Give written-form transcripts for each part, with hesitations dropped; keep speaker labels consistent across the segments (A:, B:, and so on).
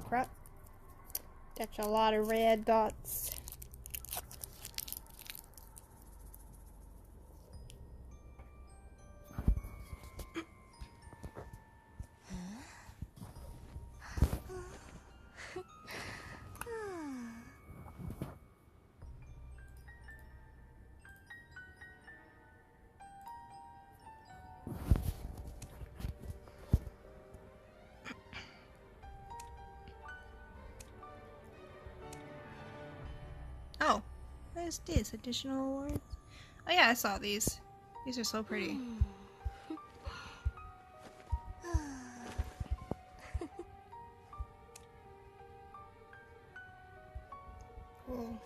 A: crap. That's a lot of red dots. Oh, what is this? Additional awards? Oh yeah, I saw these. These are so pretty. Cool.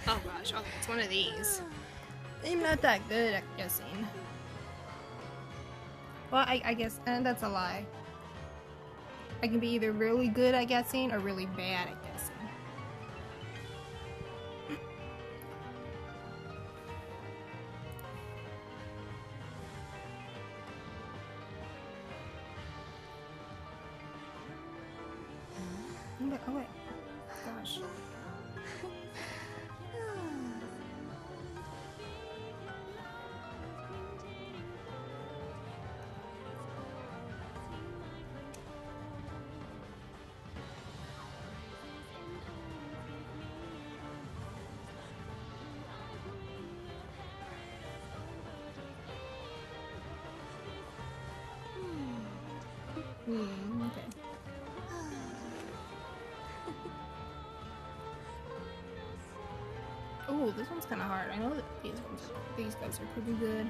A: Oh gosh, okay, it's one of these. I'm not that good at guessing. Well, I guess, and that's a lie. I can be either really good at guessing or really bad at guessing. Oh wait, gosh. Okay. Oh, this one's kind of hard. I know that these guys are pretty good.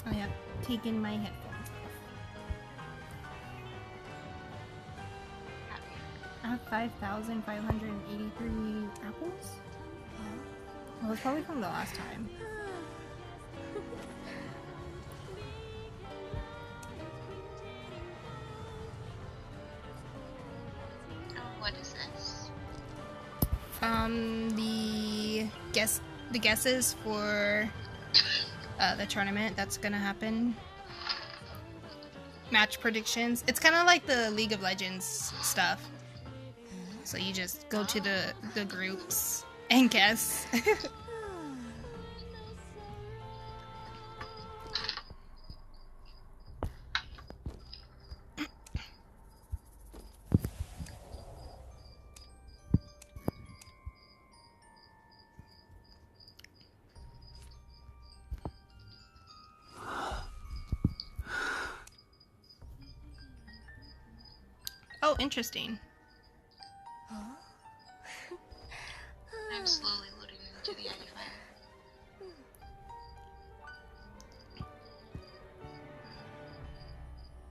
A: I have taken my headphones off. I have 5,583 apples? Well, it's probably from the last time.
B: What is this?
A: The guesses for the tournament that's gonna happen. Match predictions. It's kind of like the League of Legends stuff. So you just go to the groups and guess. Oh, interesting.
B: I'm slowly loading into the ID file.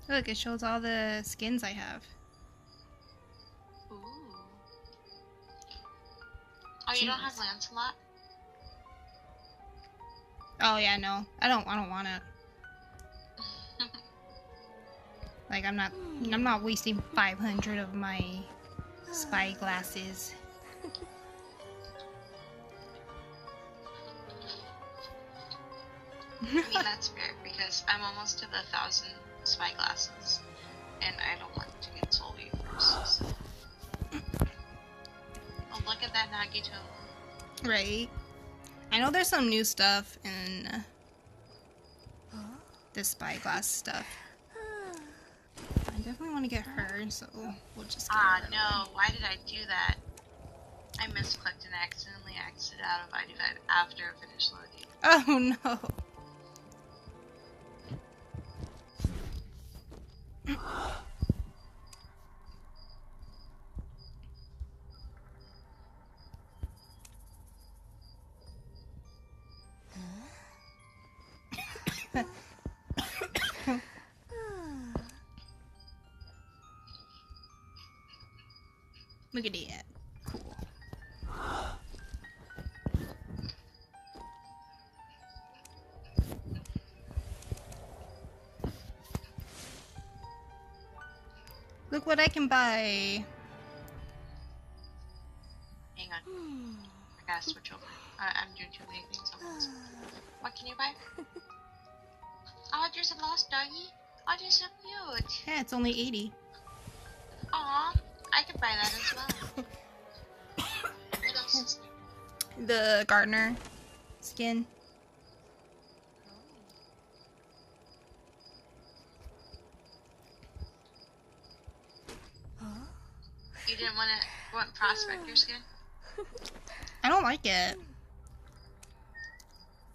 A: Look, it shows all the skins I have.
B: Ooh. Oh, you don't have Lancelot?
A: Oh yeah, no. I don't want it. Like I'm not wasting 500 of my spy glasses.
B: I mean, that's fair, because I'm almost to the 1,000 spy glasses, and I don't want to get soul first. So. Oh, look at that Nagito.
A: Right. I know there's some new stuff in this spyglass stuff. I definitely want to get her, so we'll just get her.
B: No, why did I do that? I misclicked and accidentally exited out of ID5 after I finished loading.
A: Oh no. Look at that. Cool. Look what I can buy.
B: Hang on. I gotta switch over. I'm doing too many things at once. What can you buy? Oh, there's a lost doggy. Oh, they're so cute.
A: Yeah, it's only 80.
B: Aw, I could buy that as well. What else is
A: The
B: there?
A: gardener skin.
B: You didn't want prospector skin?
A: I don't like it.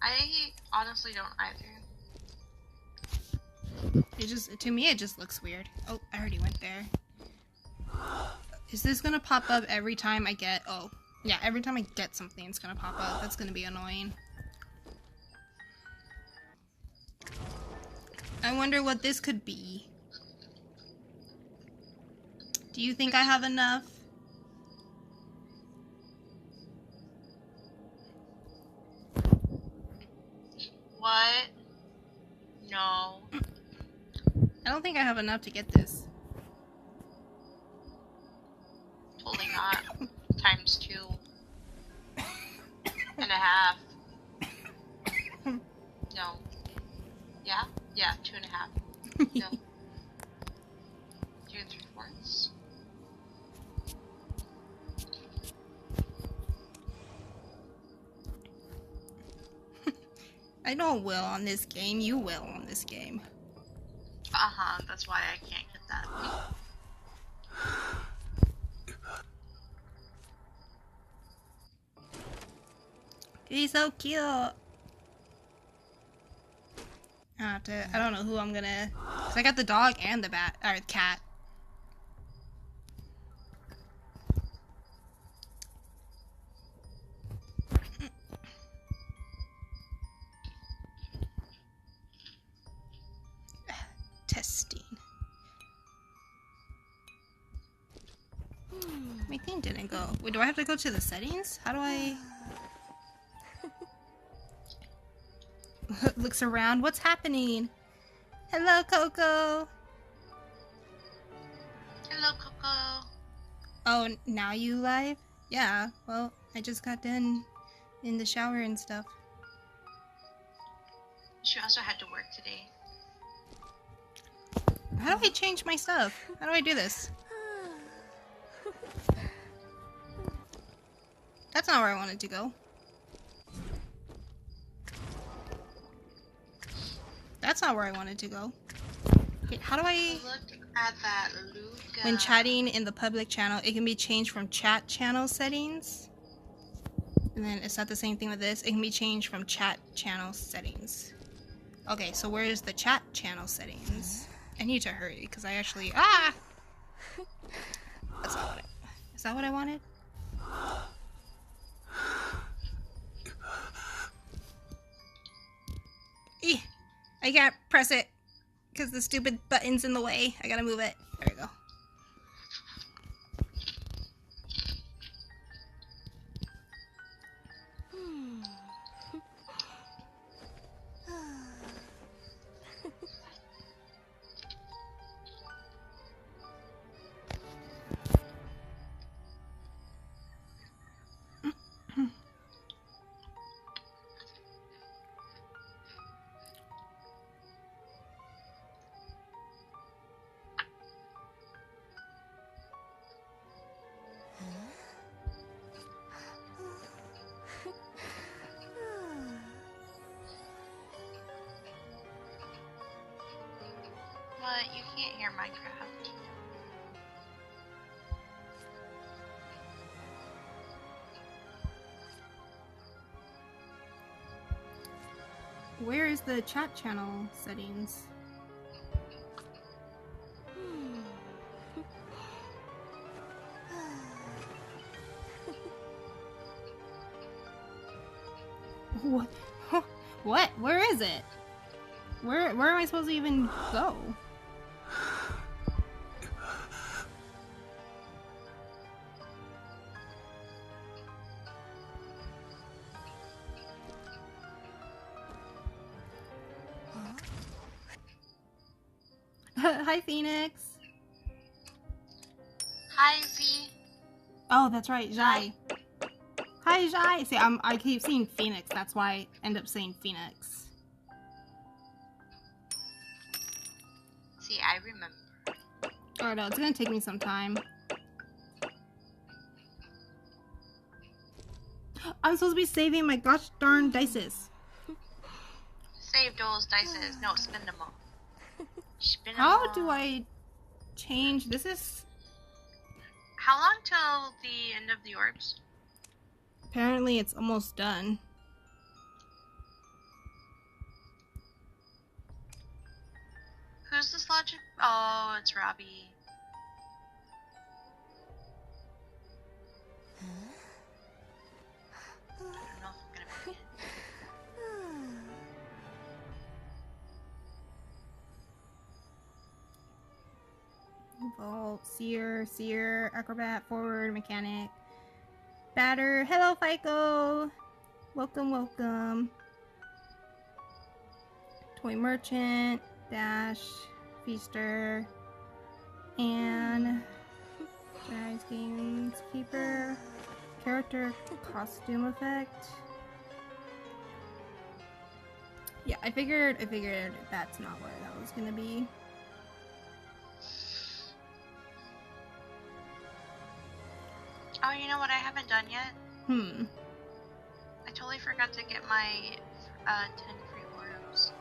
B: I honestly don't either.
A: It just, to me, it just looks weird. Oh, I already went there. Is this gonna pop up every time I get, oh, yeah, every time I get something, it's gonna pop up. That's gonna be annoying. I wonder what this could be. Do you think I have enough?
B: What? No.
A: I don't think I have enough to get this.
B: Totally not. Times 2.5. No. Yeah? Yeah, 2.5. No. 2 3/4.
A: I don't will on this game, you will on this game.
B: Uh-huh, that's why I can't get that.
A: He's so cute. I don't know who I'm gonna, cause I got the dog and the cat. Testing. My thing didn't go. Wait, do I have to go to the settings? How do I... Looks around. What's happening? Hello, Coco.
B: Hello, Coco.
A: Oh, now you live? Yeah, well, I just got done in the shower and stuff.
B: She also had to work today.
A: How do I change my stuff? How do I do this? That's not where I wanted to go. That's not where I wanted to go. Okay, how do I...
B: Look at that Luca.
A: When chatting in the public channel, it can be changed from chat channel settings. And then it's not the same thing with this. It can be changed from chat channel settings. Okay, so where is the chat channel settings? I need to hurry because I actually... Ah! That's not what I... Is that what I wanted? I can't press it because the stupid button's in the way. I gotta move it. There we go.
B: What? You can't hear Minecraft.
A: Where is the chat channel settings? What? What? Where is it? Where am I supposed to even go? Hi, Phoenix.
B: Hi, Z.
A: Oh, that's right, Jai. Hi, Jai. See, I keep seeing Phoenix. That's why I end up saying Phoenix.
B: See, I remember.
A: Oh no, it's gonna take me some time. I'm supposed to be saving my gosh darn dices.
B: Save those dices. No, spend them all. Spend them
A: How
B: all.
A: do I change? This is
B: How long till the end of the orbs?
A: apparently it's almost done.
B: Who's this logic? Oh, it's Robbie. I don't know if I'm gonna make it.
A: Vault, seer, acrobat, forward, mechanic, batter. Hello, FICO. Welcome. Toy merchant, dash, feaster, and Jai's gameskeeper. Character costume effect. Yeah, I figured that's not where that was gonna be.
B: Oh, you know what I haven't done yet?
A: I
B: totally forgot to get my 10 free orbs.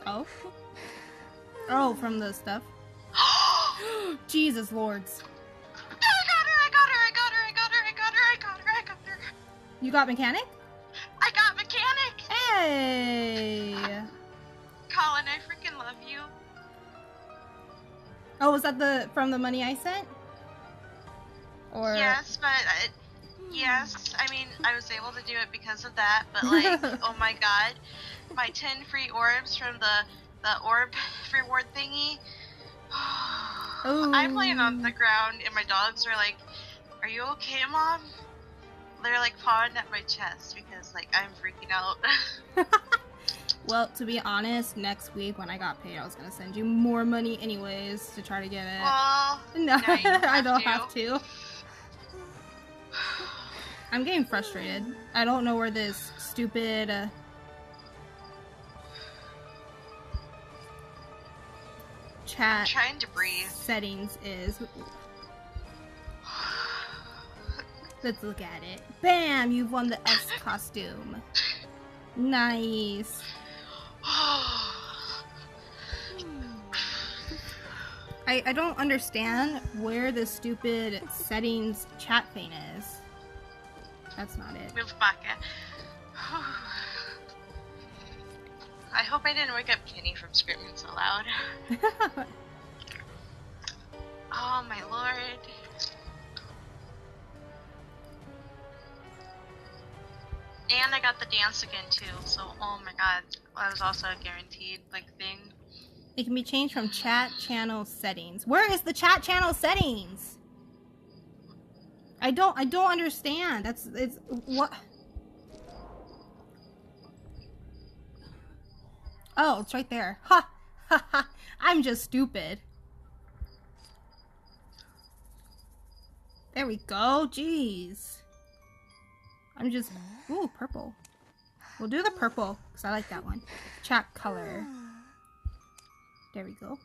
A: Oh? Oh, from the stuff? Jesus lords.
B: I got her!
A: You got mechanic?
B: I got mechanic!
A: Hey!
B: Colin, I freaking love you.
A: Oh, was that from the money I sent? Or
B: Yes, but yes, I mean, I was able to do it because of that, but like, oh my god, my 10 free orbs from the orb reward thingy. I'm laying on the ground and my dogs are like, "Are you okay, Mom?" They're like pawing at my chest because like I'm freaking out.
A: Well, to be honest, next week when I got paid, I was gonna send you more money anyways to try to get it.
B: Well,
A: No,
B: no, you don't
A: I don't
B: have
A: have to. I'm getting frustrated. I don't know where this stupid chat
B: I'm trying to breathe.
A: settings is. Let's look at it. Bam! You've won the S costume. Nice. I don't understand where the stupid settings chat thing is. That's not it.
B: Move back. I hope I didn't wake up Kenny from screaming so loud. Oh my lord. And I got the dance again too, so oh my god, that was also a guaranteed like thing.
A: It can be changed from chat channel settings. Where is the chat channel settings? I don't understand. It's what? Oh, it's right there. Ha ha ha. I'm just stupid. There we go. Jeez. I'm just ooh, purple. We'll do the purple because I like that one. Chat color. There we go.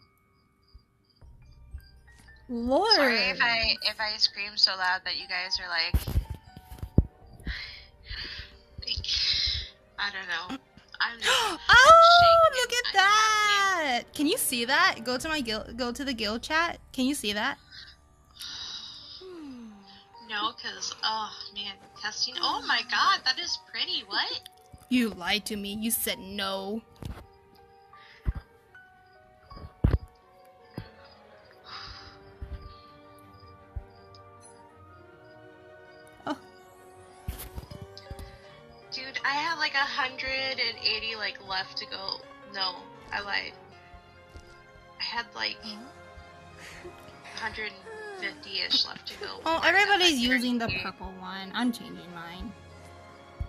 A: Lord.
B: Sorry if I scream so loud that you guys are like I don't know. I'm just
A: oh,
B: shaking.
A: look at
B: I'm
A: that! Can you see that? Go to my guild. Go to the guild chat. Can you see that?
B: No, cause oh man, testing. Oh my god, that is pretty. What?
A: You lied to me. You said no.
B: Dude, I have 180 like left to go. No, I lied. I had like 150-ish left to go.
A: Oh, everybody's using the purple one. I'm changing mine.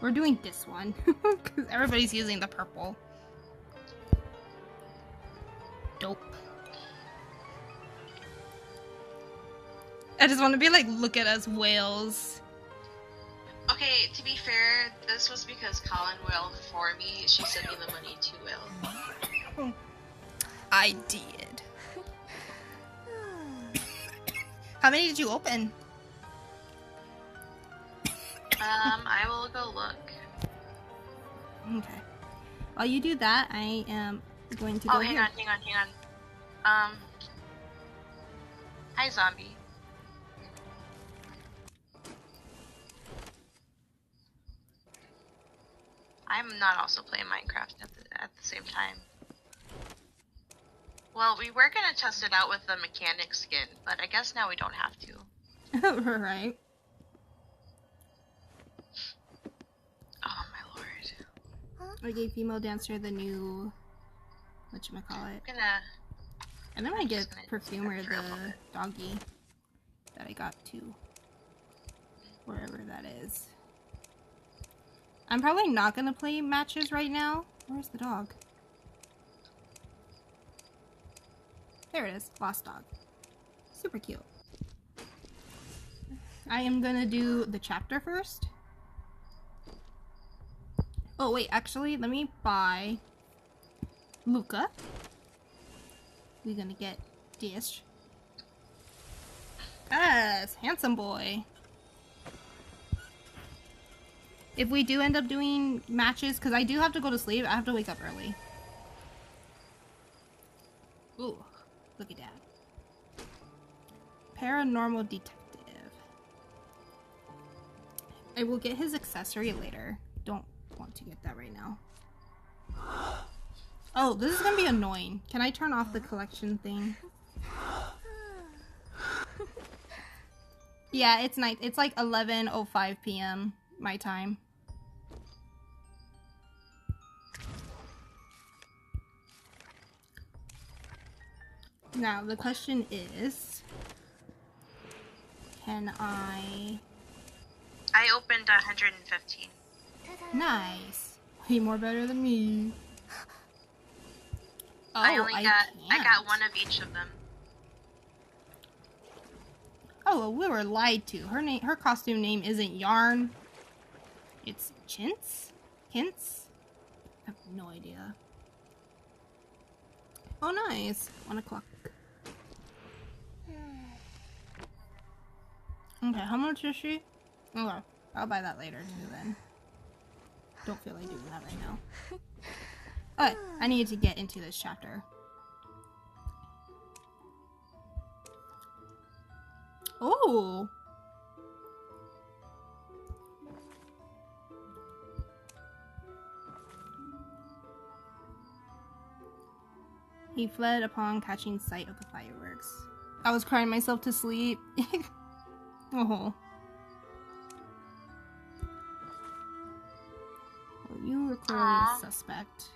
A: We're doing this one because everybody's using the purple. Dope. I just want to be like, look at us, whales.
B: Okay, to be fair, this was because Colin wailed for me. She sent me the money to wail.
A: I did. How many did you open?
B: I will go look.
A: Okay. While you do that, I am going to go
B: hang on. Hi, zombie. I'm not also playing Minecraft at the same time. Well, we were gonna test it out with the mechanic skin, but I guess now we don't have to.
A: Right.
B: Oh my lord.
A: I gave female dancer the new whatchamacallit. And then I get perfumer the doggy that I got to wherever that is. I'm probably not gonna play matches right now. Where's the dog? There it is. Lost dog. Super cute. I am gonna do the chapter first. Oh wait, actually, let me buy Luca. We're gonna get Dish. Yes, handsome boy. If we do end up doing matches, because I do have to go to sleep, I have to wake up early. Ooh, look at that. Paranormal detective. I will get his accessory later. Don't want to get that right now. Oh, this is gonna be annoying. Can I turn off the collection thing? Yeah, it's night. It's like 11:05 p.m. my time. Now, the question is, can I
B: opened 115.
A: Nice. Way more better than me. Oh,
B: I got one of each of them.
A: Oh, well, we were lied to. Her costume name isn't Yarn. It's Chintz? Hints? I have no idea. Oh, nice. 1 o'clock. Okay, how much is she? Okay, I'll buy that later too then. Don't feel like doing that right now. Okay, I need to get into this chapter. Oh! He fled upon catching sight of the fireworks. I was crying myself to sleep. Oh. Well, you were clearly a suspect.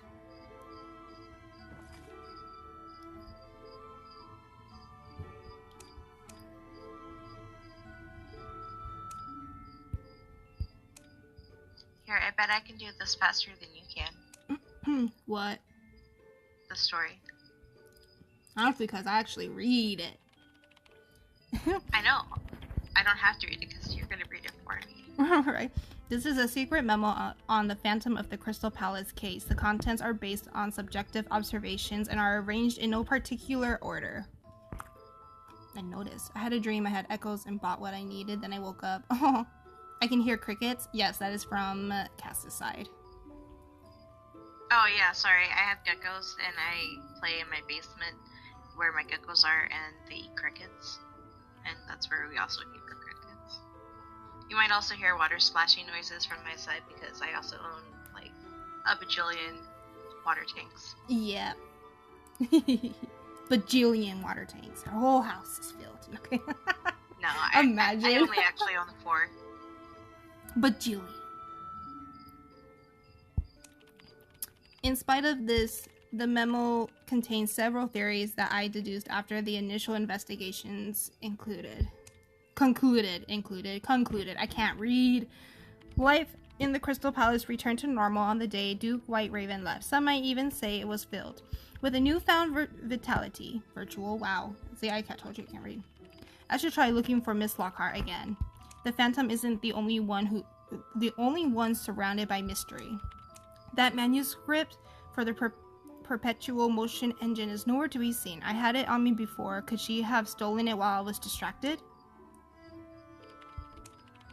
B: Here, I bet I can do this faster than you can.
A: What?
B: The story.
A: That's because I actually read it.
B: I know. I don't have to read it because you're gonna read it for me.
A: Alright. This is a secret memo on the Phantom of the Crystal Palace case. The contents are based on subjective observations and are arranged in no particular order. I noticed. I had a dream, I had echoes and bought what I needed, then I woke up. Oh, I can hear crickets. Yes, that is from Cass's side.
B: Oh yeah, sorry. I have geckos and I play in my basement where my geckos are and they eat crickets. And that's where we also keep our crickets. You might also hear water splashing noises from my side because I also own like a bajillion water tanks.
A: Yeah. Bajillion water tanks. Our whole house is filled. Okay.
B: No,
A: Imagine.
B: I only actually own 4.
A: Bajillion. In spite of this, the memo contains several theories that I deduced after the initial investigations concluded. I can't read. Life in the Crystal Palace returned to normal on the day Duke White Raven left. Some might even say it was filled with a newfound vitality. Virtual, wow. See, I told you I can't read. I should try looking for Miss Lockhart again. The Phantom isn't the only one surrounded by mystery. That manuscript for the perpetual motion engine is nowhere to be seen. I had it on me before. Could she have stolen it while I was distracted?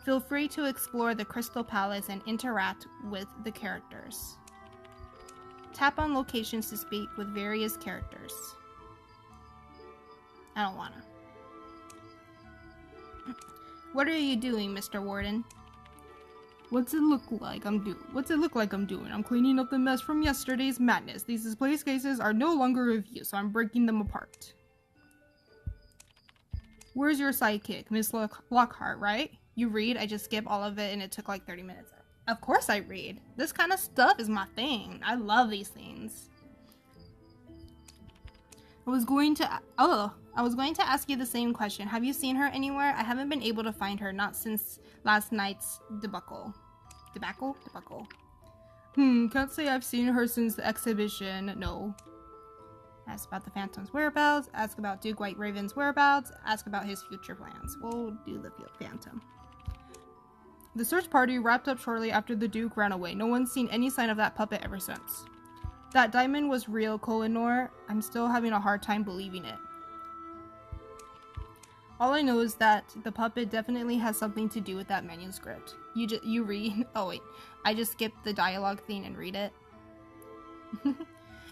A: Feel free to explore the Crystal Palace and interact with the characters. Tap on locations to speak with various characters. I don't wanna. What are you doing, Mr. Warden? What's it look like I'm doing? I'm cleaning up the mess from yesterday's madness. These displaced cases are no longer of use, so I'm breaking them apart. Where's your sidekick, Miss Lockhart, right? You read? I just skip all of it and it took like 30 minutes. Of course I read. This kind of stuff is my thing. I love these things. I was going to ask you the same question. Have you seen her anywhere? I haven't been able to find her, not since last night's debacle. Debacle? Can't say I've seen her since the exhibition. No. Ask about the Phantom's whereabouts. Ask about Duke White Raven's whereabouts. Ask about his future plans. We'll do the Phantom. The search party wrapped up shortly after the Duke ran away. No one's seen any sign of that puppet ever since. That diamond was real, Kohinoor. I'm still having a hard time believing it. All I know is that the puppet definitely has something to do with that manuscript. You read. Oh wait, I just skipped the dialogue thing and read it.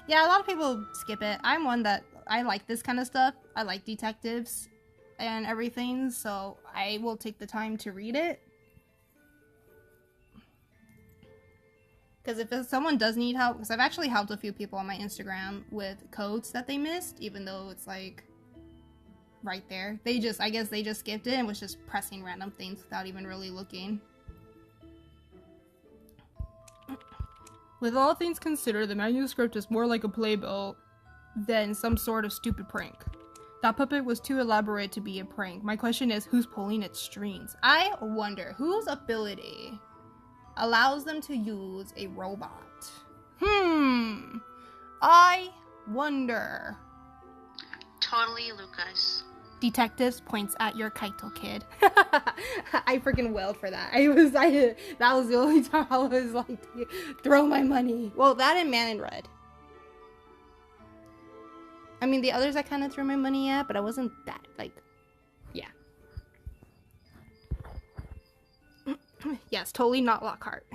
A: Yeah, a lot of people skip it. I'm one that I like this kind of stuff. I like detectives and everything, so I will take the time to read it. Because if someone does need help, because I've actually helped a few people on my Instagram with codes that they missed, even though it's like right there. I guess they just skipped it and was just pressing random things without even really looking. With all things considered, the manuscript is more like a playbill than some sort of stupid prank. That puppet was too elaborate to be a prank. My question is, who's pulling its strings? I wonder whose ability allows them to use a robot. I wonder.
B: Totally Lucas.
A: Detectives points at your Kaito kid. I freaking wailed for that. That was the only time I was like, throw my money. Well, that and Man in Red. I mean, the others I kind of threw my money at, but I wasn't that, like, yeah. Yes, totally not Lockhart.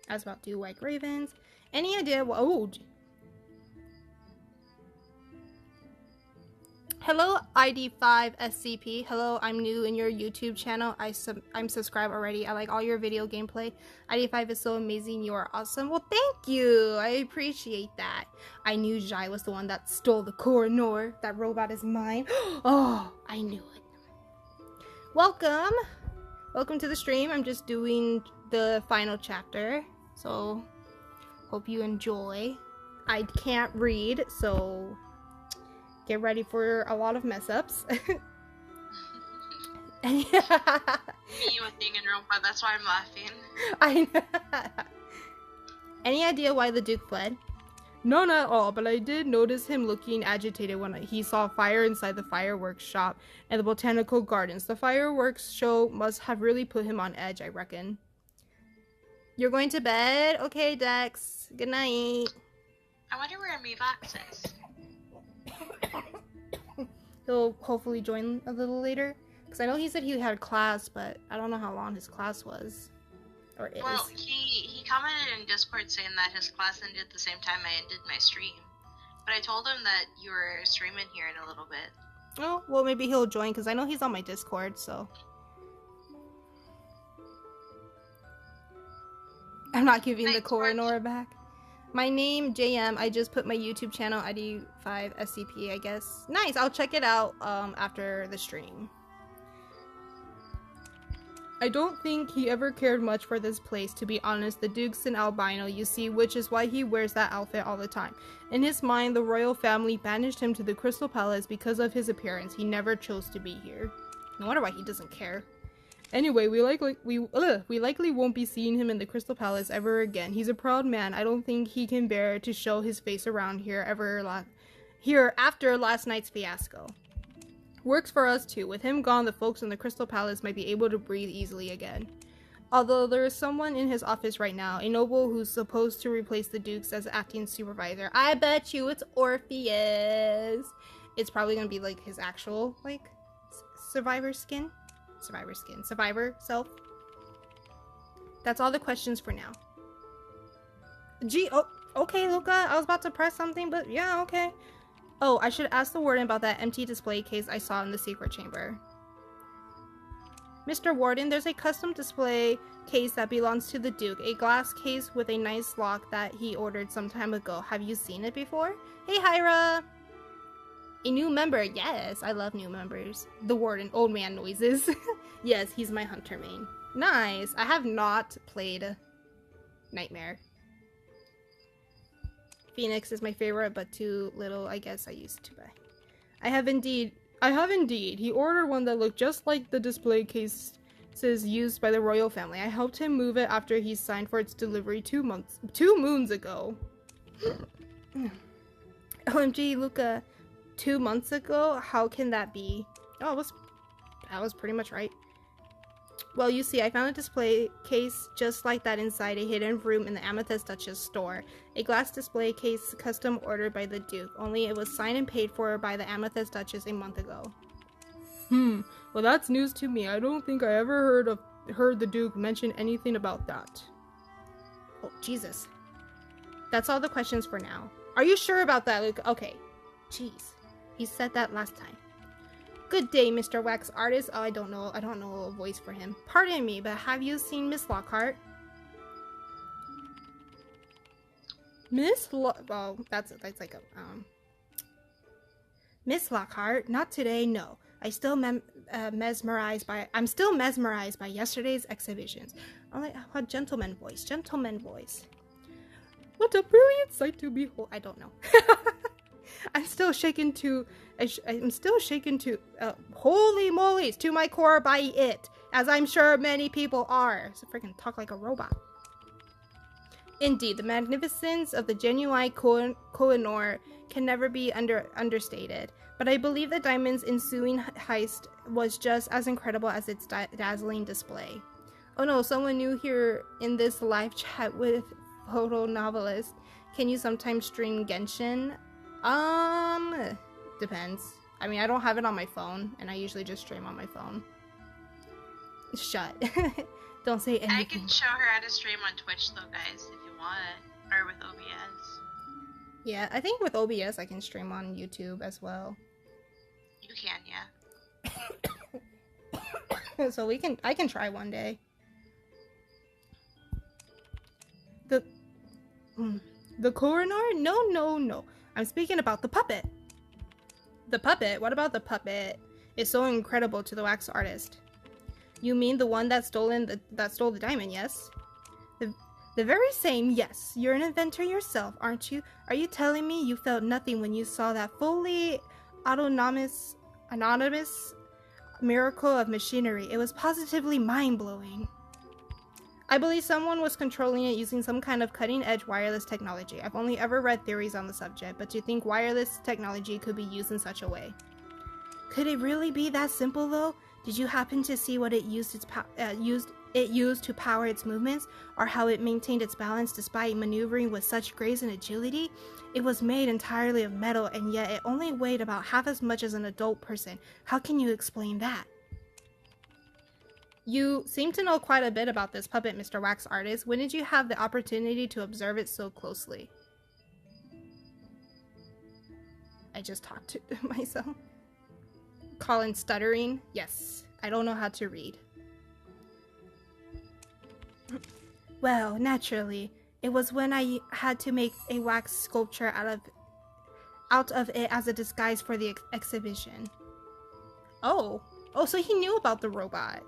A: As about Duke White Ravens. Any idea? Hello, ID5SCP. Hello, I'm new in your YouTube channel. I'm subscribed already. I like all your video gameplay. ID5 is so amazing. You are awesome. Well, thank you. I appreciate that. I knew Jai was the one that stole the Kohinoor. That robot is mine. Oh, I knew it. Welcome. Welcome to the stream. I'm just doing the final chapter. So, hope you enjoy. I can't read, so get ready for a lot of mess ups.
B: Me with being in Roma, that's why I'm laughing.
A: I know. Any idea why the Duke fled? No, not at all, but I did notice him looking agitated when he saw fire inside the fireworks shop and the botanical gardens. The fireworks show must have really put him on edge, I reckon. You're going to bed? Okay, Dex. Good night.
B: I wonder where Mivox is.
A: He'll hopefully join a little later. Because I know he said he had class, but I don't know how long his class was. Or is.
B: Well, he commented in Discord saying that his class ended at the same time I ended my stream. But I told him that you were streaming here in a little bit.
A: Oh, well maybe he'll join because I know he's on my Discord, so. I'm not giving the Kohinoor back. My name, JM. I just put my YouTube channel, ID5SCP, I guess. Nice, I'll check it out after the stream. I don't think he ever cared much for this place, to be honest. The Duke's an albino, you see, which is why he wears that outfit all the time. In his mind, the royal family banished him to the Crystal Palace because of his appearance. He never chose to be here. No wonder why he doesn't care. Anyway, we likely won't be seeing him in the Crystal Palace ever again. He's a proud man. I don't think he can bear to show his face around here after last night's fiasco. Works for us too. With him gone, the folks in the Crystal Palace might be able to breathe easily again. Although there is someone in his office right now, a noble who's supposed to replace the Dukes as acting supervisor. I bet you it's Orpheus. It's probably gonna be like his actual, like, survivor self. That's all the questions for now. Gee, oh, okay, Luca. I was about to press something, but yeah, okay. Oh, I should ask the warden about that empty display case I saw in the secret chamber. Mr. Warden, there's a custom display case that belongs to the Duke. A glass case with a nice lock that he ordered some time ago. Have you seen it before? Hey, Hyra! A new member. Yes, I love new members. The warden. Old man noises. Yes, he's my hunter main. Nice. I have not played Nightmare. Phoenix is my favorite, but too little, I guess I used to buy. I have indeed. He ordered one that looked just like the display cases used by the royal family. I helped him move it after he signed for its delivery 2 moons ago. OMG, Luca. 2 months ago? How can that be? Oh, that was pretty much right. Well, you see, I found a display case just like that inside a hidden room in the Amethyst Duchess store. A glass display case custom ordered by the Duke, only it was signed and paid for by the Amethyst Duchess a month ago. Well, that's news to me. I don't think I ever heard the Duke mention anything about that. Oh, Jesus. That's all the questions for now. Are you sure about that, Luke? Okay. Jeez. He said that last time. Good day, Mr. Wax Artist. Oh, I don't know a voice for him. Pardon me, but have you seen Miss Lockhart? Oh, that's like a, Miss Lockhart? Not today, no. I'm still mesmerized by yesterday's exhibitions. A gentleman voice. What a brilliant sight to behold. I don't know. I'm still shaken to, holy moly, to my core by it, as I'm sure many people are. So freaking talk like a robot. Indeed, the magnificence of the genuine Koh-i-Noor can never be understated, but I believe the diamond's ensuing heist was just as incredible as its dazzling display. Oh no, someone new here in this live chat with photo novelist. Can you sometimes stream Genshin? Depends. I mean, I don't have it on my phone, and I usually just stream on my phone. Shut. Don't say anything.
B: I can show her how to stream on Twitch, though, guys, if you want. Or with OBS.
A: Yeah, I think with OBS I can stream on YouTube as well.
B: You can, yeah.
A: So I can try one day. The Koh-i-Noor? No. I'm speaking about the puppet. The puppet? What about the puppet? It's so incredible to the wax artist. You mean the one that stole the diamond, yes? The very same, yes. You're an inventor yourself, aren't you? Are you telling me you felt nothing when you saw that fully anonymous miracle of machinery? It was positively mind-blowing. I believe someone was controlling it using some kind of cutting-edge wireless technology. I've only ever read theories on the subject, but to think wireless technology could be used in such a way. Could it really be that simple, though? Did you happen to see what it used to power its movements, or how it maintained its balance despite maneuvering with such grace and agility? It was made entirely of metal, and yet it only weighed about half as much as an adult person. How can you explain that? You seem to know quite a bit about this puppet, Mr. Wax Artist. When did you have the opportunity to observe it so closely? I just talked to myself. Colin stuttering. Yes, I don't know how to read. Well, naturally, it was when I had to make a wax sculpture out of it as a disguise for the exhibition. Oh, so he knew about the robot.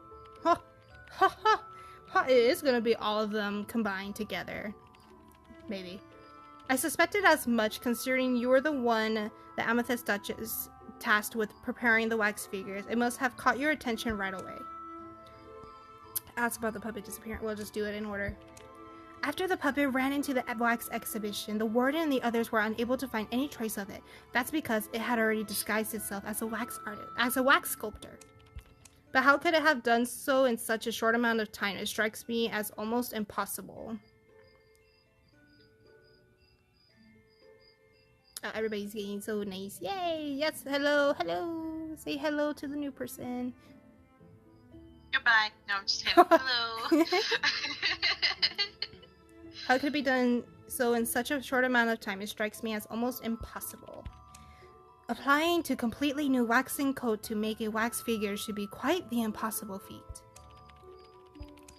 A: Ha ha! Ha! It is gonna be all of them combined together. Maybe. I suspected as much, considering you were the one the Amethyst Duchess tasked with preparing the wax figures. It must have caught your attention right away. Ask about the puppet disappearing. We'll just do it in order. After the puppet ran into the wax exhibition, the warden and the others were unable to find any trace of it. That's because it had already disguised itself as a wax artist, as a wax sculptor. But how could it have done so in such a short amount of time? It strikes me as almost impossible. Everybody's getting so nice. Yay! Yes, hello, hello. Say hello to the new person.
B: Goodbye. No, I'm just kidding. Hello.
A: How could it be done so in such a short amount of time? It strikes me as almost impossible. Applying to completely new waxing coat to make a wax figure should be quite the impossible feat.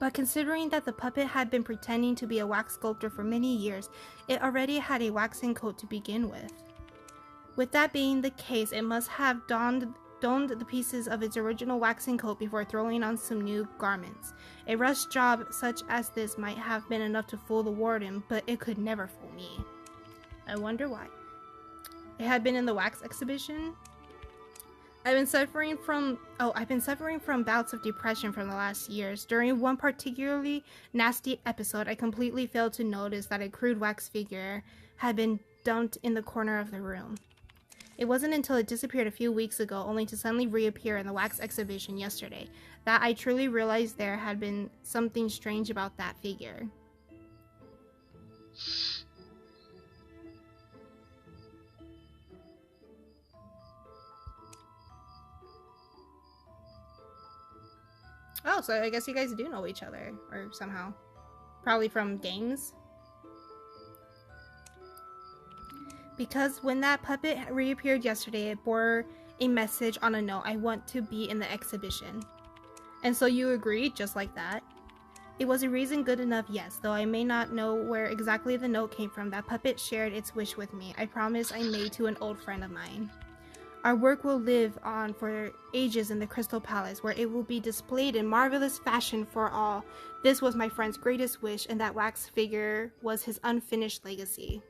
A: But considering that the puppet had been pretending to be a wax sculptor for many years, it already had a waxing coat to begin with. With that being the case, it must have donned the pieces of its original waxing coat before throwing on some new garments. A rush job such as this might have been enough to fool the warden, but it could never fool me. I wonder why. It had been in the wax exhibition? I've been suffering from bouts of depression from the last years. During one particularly nasty episode, I completely failed to notice that a crude wax figure had been dumped in the corner of the room. It wasn't until it disappeared a few weeks ago, only to suddenly reappear in the wax exhibition yesterday, that I truly realized there had been something strange about that figure. Oh, so I guess you guys do know each other, or somehow. Probably from games. Because when that puppet reappeared yesterday, it bore a message on a note: I want to be in the exhibition. And so you agreed, just like that. It was a reason good enough, yes, though I may not know where exactly the note came from. That puppet shared its wish with me, a promise I made to an old friend of mine. Our work will live on for ages in the Crystal Palace, where it will be displayed in marvelous fashion for all. This was my friend's greatest wish, and that wax figure was his unfinished legacy.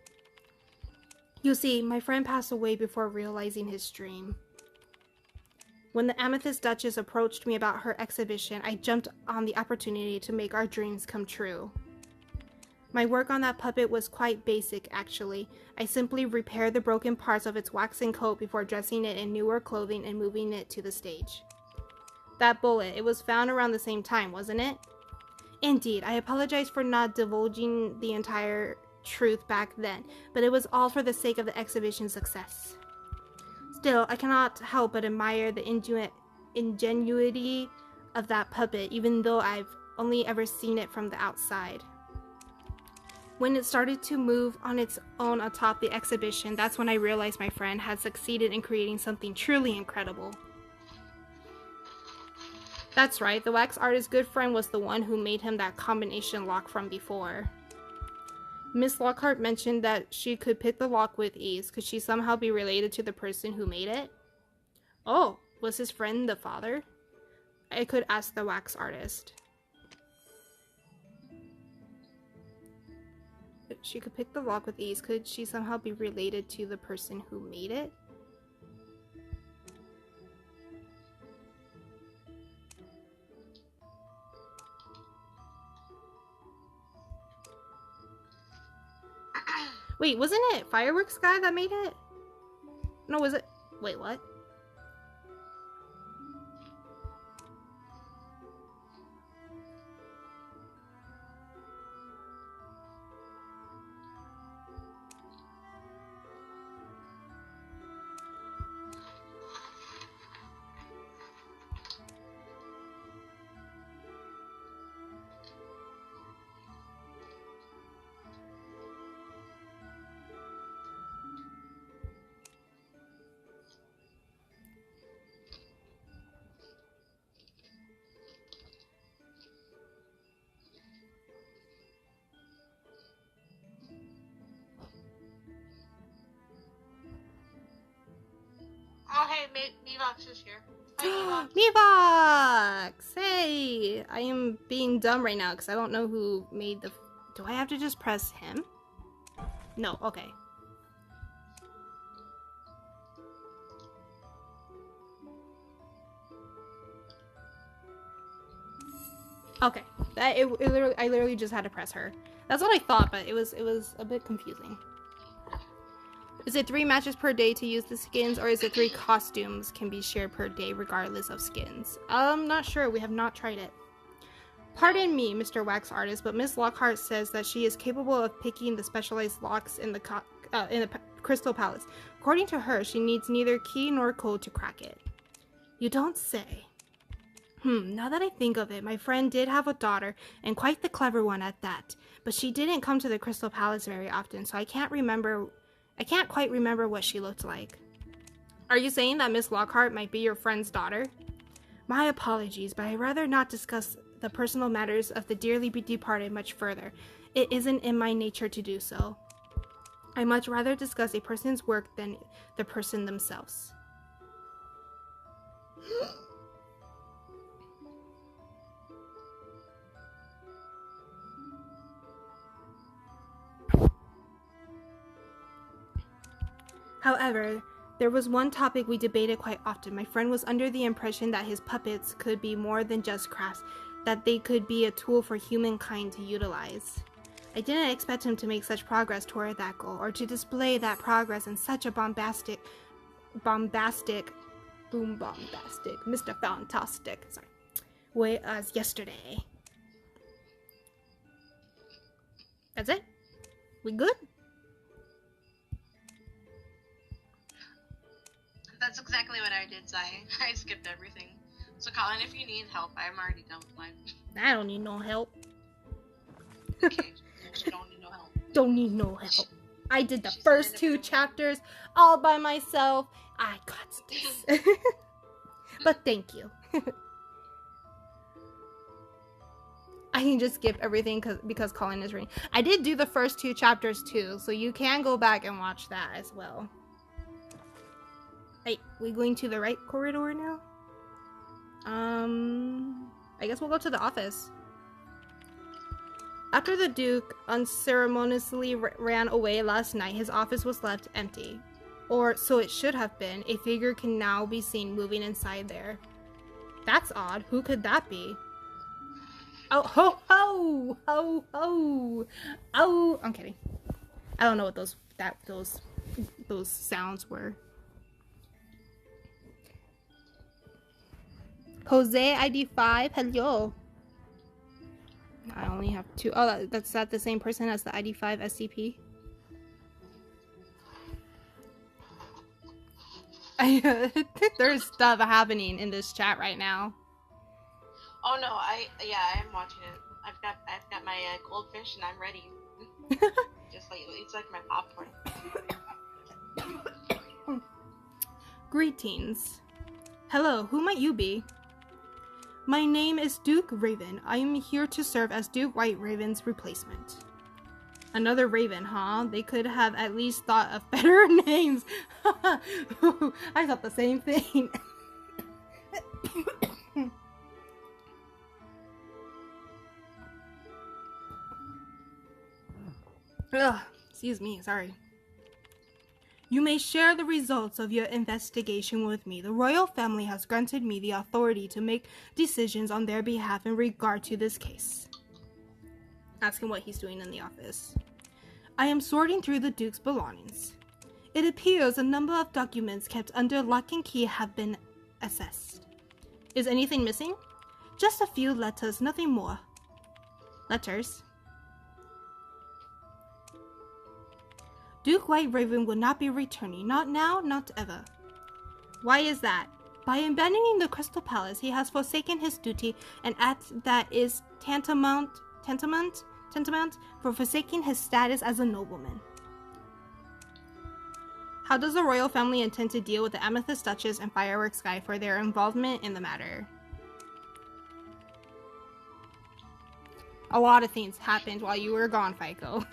A: You see, my friend passed away before realizing his dream. When the Amethyst Duchess approached me about her exhibition, I jumped on the opportunity to make our dreams come true. My work on that puppet was quite basic, actually. I simply repaired the broken parts of its waxing coat before dressing it in newer clothing and moving it to the stage. That bullet, it was found around the same time, wasn't it? Indeed, I apologize for not divulging the entire truth back then, but it was all for the sake of the exhibition's success. Still, I cannot help but admire the ingenuity of that puppet, even though I've only ever seen it from the outside. When it started to move on its own atop the exhibition, that's when I realized my friend had succeeded in creating something truly incredible. That's right, the wax artist's good friend was the one who made him that combination lock from before. Miss Lockhart mentioned that she could pick the lock with ease. Could she somehow be related to the person who made it? Oh, was his friend the father? I could ask the wax artist. She could pick the lock with ease. Could she somehow be related to the person who made it? Wait, wasn't it Fireworks Guy that made it? No, was it? Wait, what?
B: Oh, hey, Mevox is here. Hi,
A: Mevox! Hey! sorry. I am being dumb right now because I don't know who made the... Do I have to just press him? No, okay. Okay, I literally just had to press her. That's what I thought, but it was a bit confusing. Is it 3 matches per day to use the skins, or is it 3 costumes can be shared per day regardless of skins? I'm not sure. We have not tried it. Pardon me, Mr. Wax Artist, but Miss Lockhart says that she is capable of picking the specialized locks in the Crystal Palace. According to her, she needs neither key nor code to crack it. You don't say. Now that I think of it, my friend did have a daughter, and quite the clever one at that. But she didn't come to the Crystal Palace very often, so I can't quite remember what she looked like. Are you saying that Miss Lockhart might be your friend's daughter? My apologies, but I'd rather not discuss the personal matters of the dearly departed much further. It isn't in my nature to do so. I much rather discuss a person's work than the person themselves. However, there was one topic we debated quite often. My friend was under the impression that his puppets could be more than just crafts, that they could be a tool for humankind to utilize. I didn't expect him to make such progress toward that goal, or to display that progress in such a bombastic, Mr. Fantastic, way as yesterday. That's it? We good?
B: That's exactly what I did, Zai. I skipped everything. So Colin, if you need help, I'm already done with mine.
A: I don't need no help.
B: Okay, she don't need no help.
A: Don't need no help. I did the first 2 chapters all by myself. I got this. But thank you. I can just skip everything because Colin is reading. I did do the first 2 chapters too, so you can go back and watch that as well. Hey, we going to the right corridor now? I guess we'll go to the office. After the Duke unceremoniously ran away last night, his office was left empty. Or so it should have been. A figure can now be seen moving inside there. That's odd. Who could that be? Oh, ho, ho! Ho, ho! Oh! I'm kidding. I don't know what those sounds were. Jose ID 5, hello. I only have 2. Oh, that's not the same person as the ID 5 SCP. There's stuff happening in this chat right now.
B: Oh no, I am watching it. I've got my goldfish and I'm ready. Just like it's like my popcorn.
A: Greetings. Hello, who might you be? My name is Duke Raven. I am here to serve as Duke White Raven's replacement. Another Raven, huh? They could have at least thought of better names. I thought the same thing. Ugh, excuse me, sorry. You may share the results of your investigation with me. The royal family has granted me the authority to make decisions on their behalf in regard to this case. Ask him what he's doing in the office. I am sorting through the Duke's belongings. It appears a number of documents kept under lock and key have been assessed. Is anything missing? Just a few letters, nothing more. Letters? Duke White Raven will not be returning. Not now, not ever. Why is that? By abandoning the Crystal Palace, he has forsaken his duty, an act that is tantamount for forsaking his status as a nobleman. How does the royal family intend to deal with the Amethyst Duchess and Fireworks Guy for their involvement in the matter? A lot of things happened while you were gone, Fico.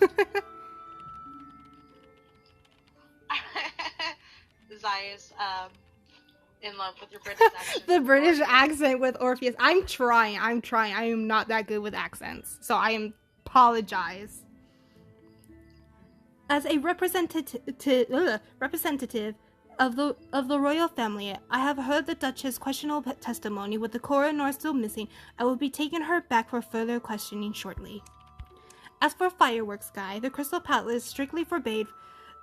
B: Zayas, in love with your British accent.
A: The British accent with Orpheus. I'm trying. I am not that good with accents, so I apologize. As a representative of the royal family, I have heard the Duchess' questionable testimony. With the coroner still missing, I will be taking her back for further questioning shortly. As for fireworks guy, the Crystal Palace strictly forbade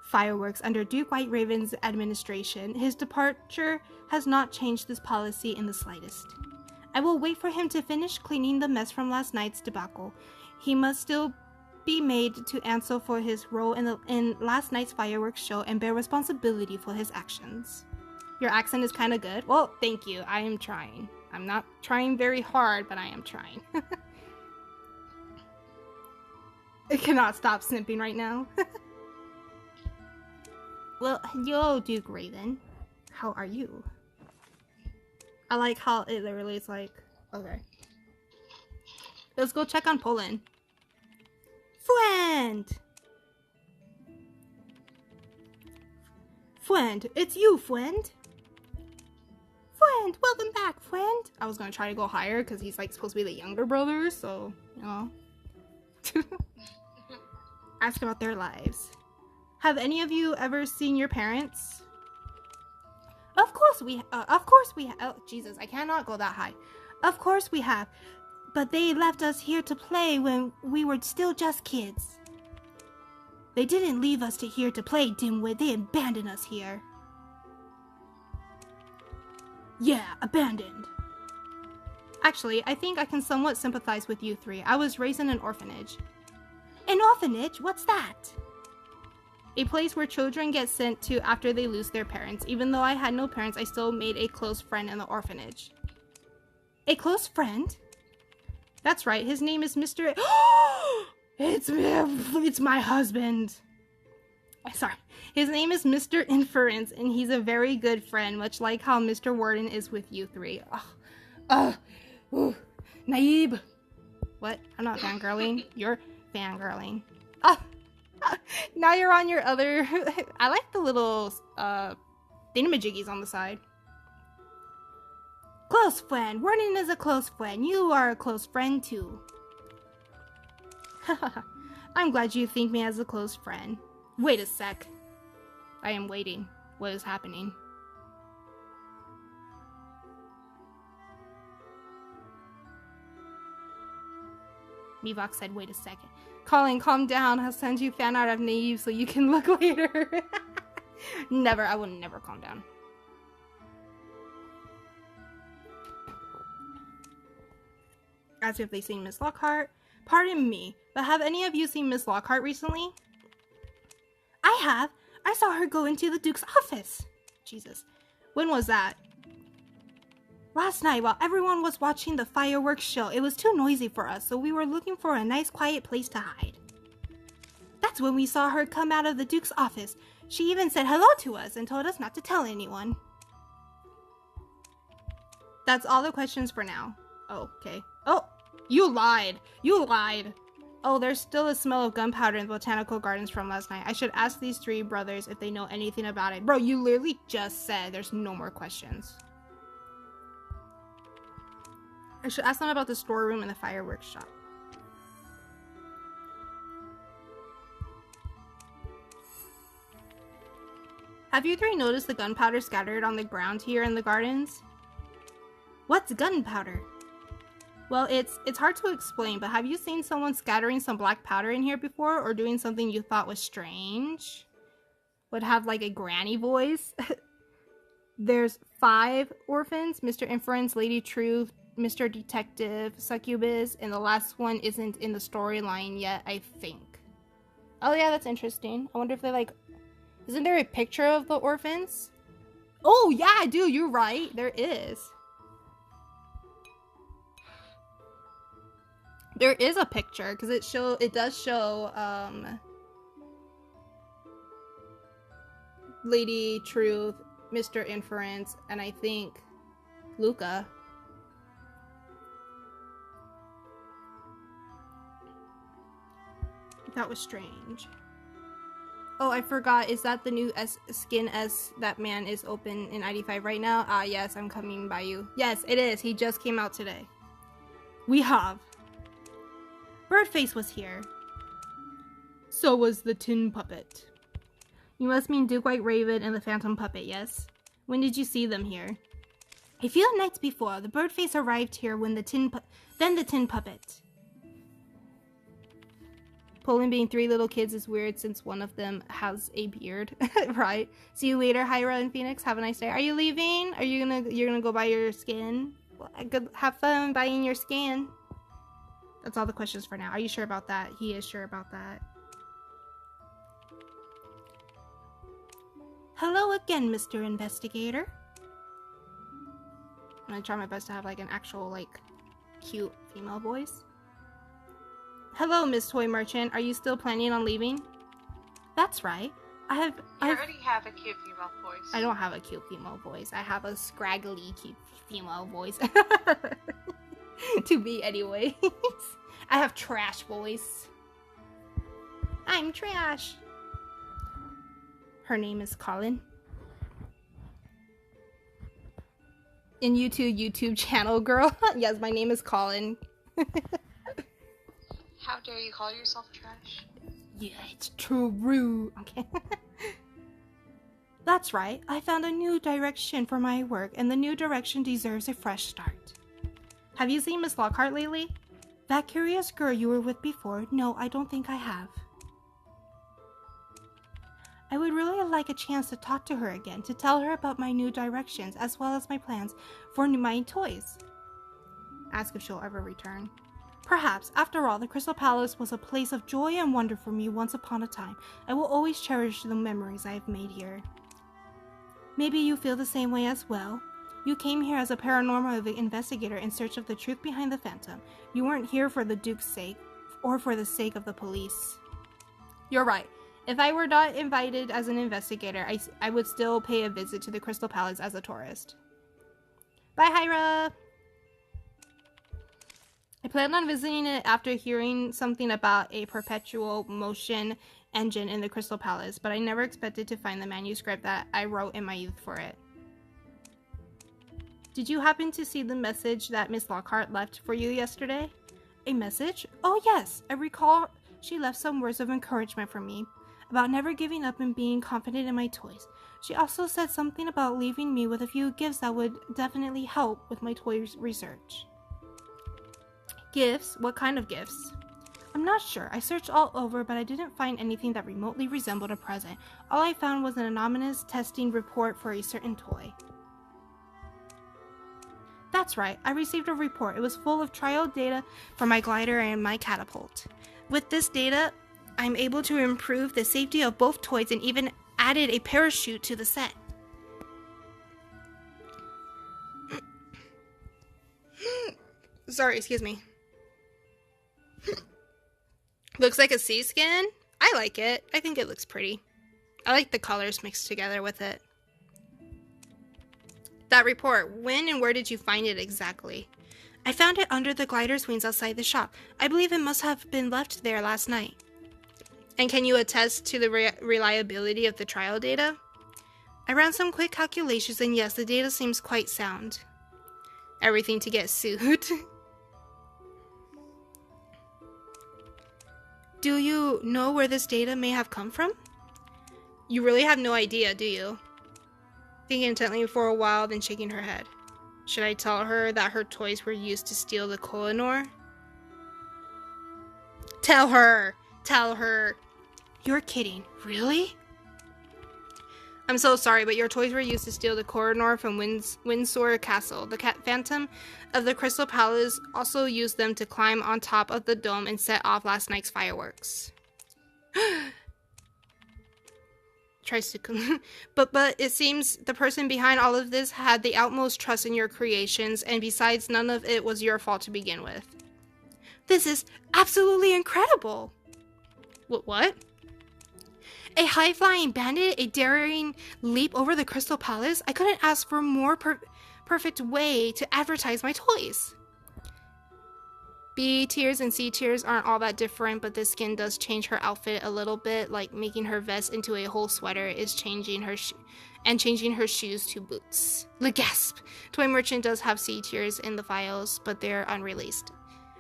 A: fireworks under Duke White Raven's administration. His departure has not changed this policy in the slightest. I will wait for him to finish cleaning the mess from last night's debacle. He must still be made to answer for his role in last night's fireworks show and bear responsibility for his actions. Your accent is kind of good. Well, thank you. I am trying. I'm not trying very hard, but I am trying. I cannot stop snipping right now. Well, yo, Duke Raven. How are you? I like how it literally is like, okay. Let's go check on Poland. Friend! Friend, it's you, friend. Friend, welcome back, friend. I was gonna try to go higher because he's like supposed to be the younger brother, so, you know. Ask about their lives. Have any of you ever seen your parents? Of course we have. Oh, Jesus, I cannot go that high. Of course we have. But they left us here to play when we were still just kids. They didn't leave us here to play, dimwit. They abandoned us here. Yeah, abandoned. Actually, I think I can somewhat sympathize with you three. I was raised in an orphanage. An orphanage? What's that? A place where children get sent to after they lose their parents. Even though I had no parents, I still made a close friend in the orphanage. A close friend? That's right, his name is Mr. It's my husband. Sorry. His name is Mr. Inference, and he's a very good friend, much like how Mr. Warden is with you three. Naib. What? I'm not fangirling. You're fangirling. Now you're on your other... I like the little thingamajiggies on the side. Close friend. Warden is a close friend. You are a close friend too. I'm glad you think me as a close friend. Wait a sec. I am waiting. What is happening? Mivok said, wait a second. Colin, calm down. I'll send you fan art of Naive so you can look later. Never. I will never calm down. As if they've seen Miss Lockhart. Pardon me, but have any of you seen Miss Lockhart recently? I have. I saw her go into the Duke's office. Jesus. When was that? Last night while everyone was watching the fireworks show. It was too noisy for us, so we were looking for a nice quiet place to hide. That's when we saw her come out of the Duke's office. She even said hello to us and told us not to tell anyone. That's all the questions for now. Oh, okay. Oh, you lied. You lied. Oh, there's still a smell of gunpowder in the botanical gardens from last night. I should ask these three brothers if they know anything about it. Bro, you literally just said there's no more questions. I should ask them about the storeroom and the fireworks shop. Have you three noticed the gunpowder scattered on the ground here in the gardens? What's gunpowder? Well, it's hard to explain, but have you seen someone scattering some black powder in here before, or doing something you thought was strange? Would have like a granny voice? There's 5 orphans, Mr. Inference, Lady Truth, Mr. Detective, Succubus, and the last one isn't in the storyline yet, I think. Oh yeah, that's interesting. I wonder if they like... Isn't there a picture of the orphans? Oh yeah, dude, you're right. There is. There is a picture, because it does show, Lady Truth, Mr. Inference, and I think Luca. That was strange. Oh, I forgot. Is that the new skin S that man is open in ID5 right now? Ah, yes, I'm coming by you. Yes, it is. He just came out today. We have. Birdface was here. So was the tin puppet. You must mean Duke White Raven and the Phantom Puppet, yes? When did you see them here? A few nights before, the Birdface arrived here when the tin puppet. Poland being 3 little kids is weird since one of them has a beard, right? See you later, Hyra and Phoenix. Have a nice day. Are you leaving? Are you gonna go buy your skin? Well, good, have fun buying your skin. That's all the questions for now. Are you sure about that? He is sure about that. Hello again, Mr. Investigator. I'm gonna try my best to have like an actual like cute female voice. Hello, Miss Toy Merchant. Are you still planning on leaving? That's right. I
B: already have a cute female voice.
A: I don't have a cute female voice. I have a scraggly cute female voice. To me, anyways. I have trash voice. I'm trash. Her name is Colin. In YouTube channel, girl. Yes, my name is Colin.
B: How dare you call yourself trash?
A: Yeah, it's true. Okay. That's right. I found a new direction for my work, and the new direction deserves a fresh start. Have you seen Miss Lockhart lately? That curious girl you were with before? No, I don't think I have. I would really like a chance to talk to her again, to tell her about my new directions, as well as my plans for my toys. Ask if she'll ever return. Perhaps, after all, the Crystal Palace was a place of joy and wonder for me once upon a time. I will always cherish the memories I have made here. Maybe you feel the same way as well. You came here as a paranormal investigator in search of the truth behind the Phantom. You weren't here for the Duke's sake, or for the sake of the police. You're right. If I were not invited as an investigator, I would still pay a visit to the Crystal Palace as a tourist. Bye, Hyra! I planned on visiting it after hearing something about a perpetual motion engine in the Crystal Palace, but I never expected to find the manuscript that I wrote in my youth for it. Did you happen to see the message that Miss Lockhart left for you yesterday? A message? Oh yes, I recall she left some words of encouragement for me, about never giving up and being confident in my toys. She also said something about leaving me with a few gifts that would definitely help with my toys research. Gifts? What kind of gifts? I'm not sure. I searched all over, but I didn't find anything that remotely resembled a present. All I found was an anonymous testing report for a certain toy. That's right. I received a report. It was full of trial data for my glider and my catapult. With this data, I'm able to improve the safety of both toys and even added a parachute to the set. Sorry, excuse me. Looks like a sea skin. I like it. I think it looks pretty. I like the colors mixed together with it. That report, when and where did you find it exactly? I found it under the glider's wings outside the shop. I believe it must have been left there last night. And can you attest to the reliability of the trial data? I ran some quick calculations and yes, the data seems quite sound. Everything to get sued. Do you know where this data may have come from? You really have no idea, do you? Thinking intently for a while, then shaking her head. Should I tell her that her toys were used to steal the Kohinoor? Tell her! Tell her! You're kidding. Really? I'm so sorry, but your toys were used to steal the Kohinoor from Windsor Castle. The Phantom of the Crystal Palace also used them to climb on top of the dome and set off last night's fireworks. Tries to but it seems the person behind all of this had the utmost trust in your creations, and besides, none of it was your fault to begin with. This is absolutely incredible! What? A high-flying bandit, a daring leap over the Crystal Palace? I couldn't ask for a more perfect way to advertise my toys. B tiers and C tiers aren't all that different, but this skin does change her outfit a little bit, like making her vest into a whole sweater is changing her changing her shoes to boots. The gasp! Toy Merchant does have C tiers in the files, but they're unreleased.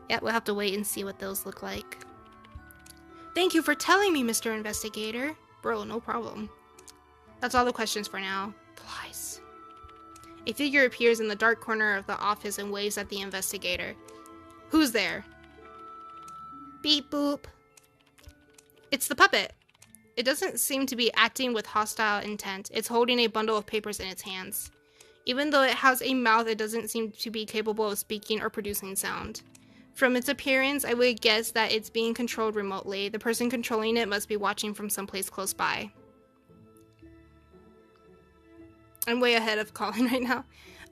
A: Yeah, we'll have to wait and see what those look like. Thank you for telling me, Mr. Investigator. Bro, no problem. That's all the questions for now. Please. A figure appears in the dark corner of the office and waves at the investigator. Who's there? Beep boop. It's the puppet. It doesn't seem to be acting with hostile intent. It's holding a bundle of papers in its hands. Even though it has a mouth, it doesn't seem to be capable of speaking or producing sound. From its appearance, I would guess that it's being controlled remotely. The person controlling it must be watching from someplace close by. I'm way ahead of Colin right now.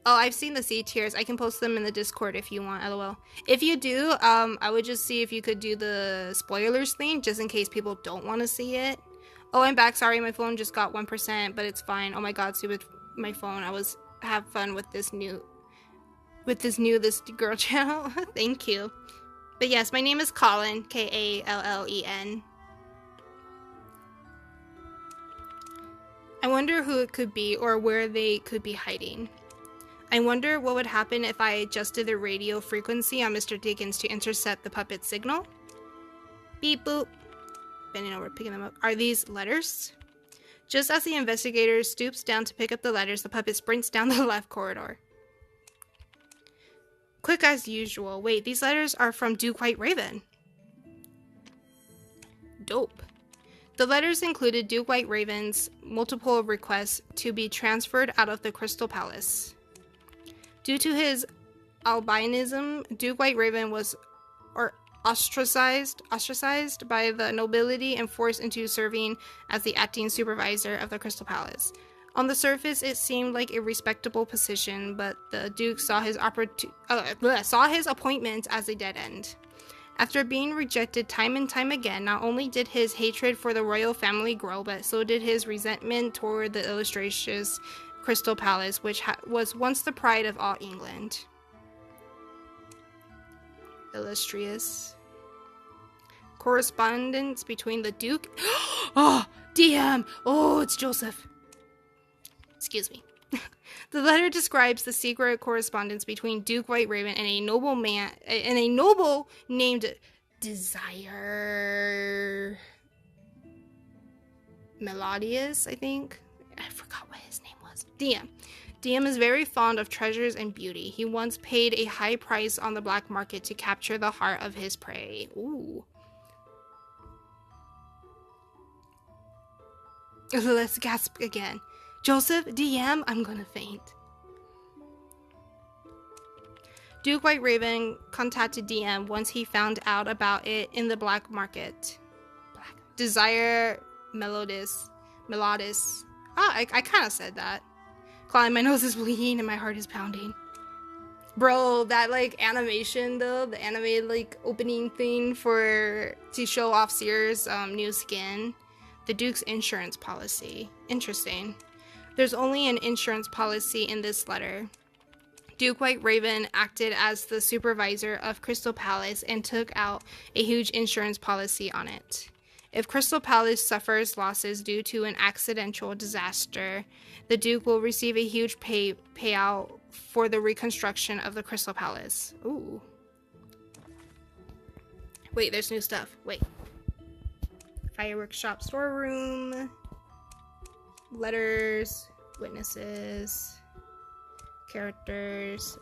A: Oh, I've seen the C tiers. I can post them in the Discord if you want, lol. If you do, I would just see if you could do the spoilers thing, just in case people don't want to see it. Oh, I'm back. Sorry, my phone just got 1%, but it's fine. Oh my god, stupid my phone. Have fun with this girl channel. Thank you. But yes, my name is Colin, Kallen. I wonder who it could be or where they could be hiding. I wonder what would happen if I adjusted the radio frequency on Mr. Dickens to intercept the puppet's signal. Beep boop. Bending over, picking them up. Are these letters? Just as the investigator stoops down to pick up the letters, the puppet sprints down the left corridor. Quick as usual. Wait, these letters are from Duke White Raven. Dope. The letters included Duke White Raven's multiple requests to be transferred out of the Crystal Palace. Due to his albinism, Duke White Raven was ostracized by the nobility and forced into serving as the acting supervisor of the Crystal Palace. On the surface, it seemed like a respectable position, but the Duke saw his appointment as a dead end. After being rejected time and time again, not only did his hatred for the royal family grow, but so did his resentment toward the illustrious Crystal Palace, which was once the pride of all England. Illustrious. Correspondence between the Duke... Oh! DM! Oh, it's Joseph. Excuse me. The letter describes the secret correspondence between Duke White Raven and a noble named Desire Melodious, I think. I forgot what his name was. DM. DM is very fond of treasures and beauty. He once paid a high price on the black market to capture the heart of his prey. Ooh. Let's gasp again. Joseph, DM, I'm gonna faint. Duke White Raven contacted DM once he found out about it in the black market. Desire Melodious. Oh, I kind of said that. Colin, my nose is bleeding and my heart is pounding. Bro, that like animation though, the animated like opening thing to show off Sears' new skin. The Duke's insurance policy. Interesting. There's only an insurance policy in this letter. Duke White Raven acted as the supervisor of Crystal Palace and took out a huge insurance policy on it. If Crystal Palace suffers losses due to an accidental disaster, the Duke will receive a huge payout for the reconstruction of the Crystal Palace. Ooh. Wait, there's new stuff. Wait. Fireworks shop storeroom. Letters. Witnesses. Characters.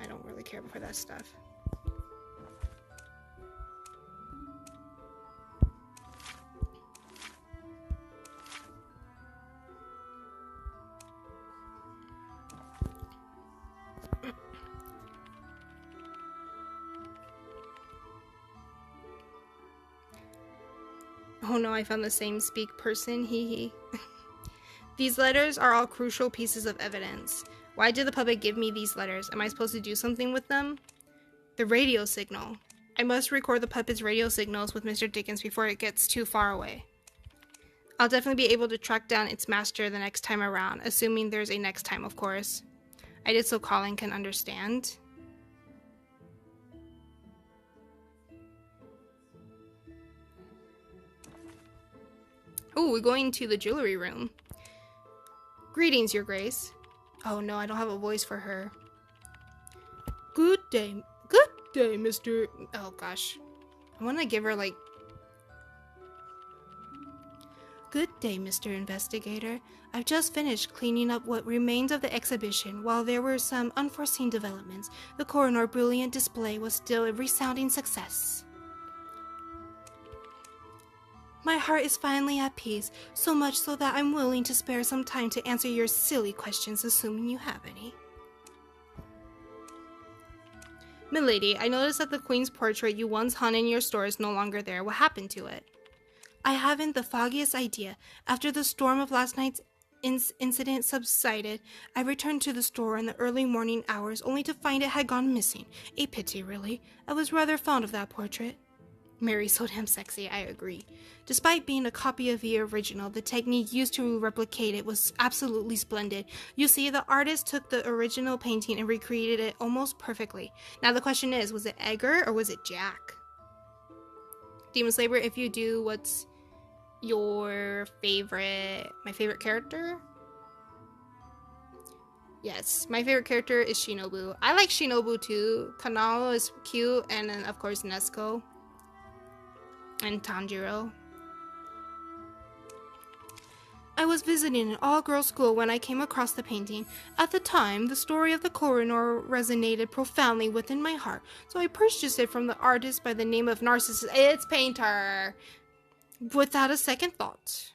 A: I don't really care for that stuff. Oh no, I found the same speak person, hee hee. These letters are all crucial pieces of evidence. Why did the puppet give me these letters? Am I supposed to do something with them? The radio signal. I must record the puppet's radio signals with Mr. Dickens before it gets too far away. I'll definitely be able to track down its master the next time around, assuming there's a next time, of course. I did so Colin can understand. Oh, we're going to the jewelry room. Greetings, Your Grace. Oh no, I don't have a voice for her. Good day, Mr. Oh gosh. I want to give her like... Good day, Mr. Investigator. I've just finished cleaning up what remained of the exhibition. While there were some unforeseen developments, the coroner's brilliant display was still a resounding success. My heart is finally at peace, so much so that I'm willing to spare some time to answer your silly questions, assuming you have any. Milady, I noticed that the Queen's portrait you once hung in your store is no longer there. What happened to it? I haven't the foggiest idea. After the storm of last night's incident subsided, I returned to the store in the early morning hours only to find it had gone missing. A pity, really. I was rather fond of that portrait. Mary's so damn sexy, I agree. Despite being a copy of the original, the technique used to replicate it was absolutely splendid. You see, the artist took the original painting and recreated it almost perfectly. Now the question is, was it Edgar or was it Jack? Demon Slayer, if you do, what's your favorite... My favorite character? Yes, my favorite character is Shinobu. I like Shinobu too. Kanao is cute, and then of course Nezuko. And Tanjiro. I was visiting an all-girls school when I came across the painting. At the time, the story of the coroner resonated profoundly within my heart, so I purchased it from the artist by the name of Narcissus. It's Painter! Without a second thought.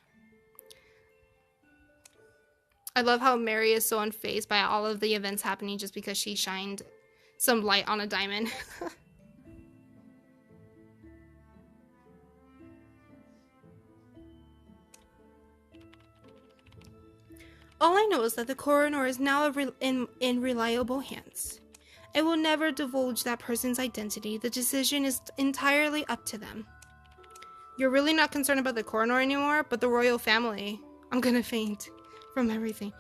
A: I love how Mary is so unfazed by all of the events happening just because she shined some light on a diamond. All I know is that the coroner is now in reliable hands. I will never divulge that person's identity. The decision is entirely up to them. You're really not concerned about the coroner anymore, but the royal family. I'm gonna faint from everything.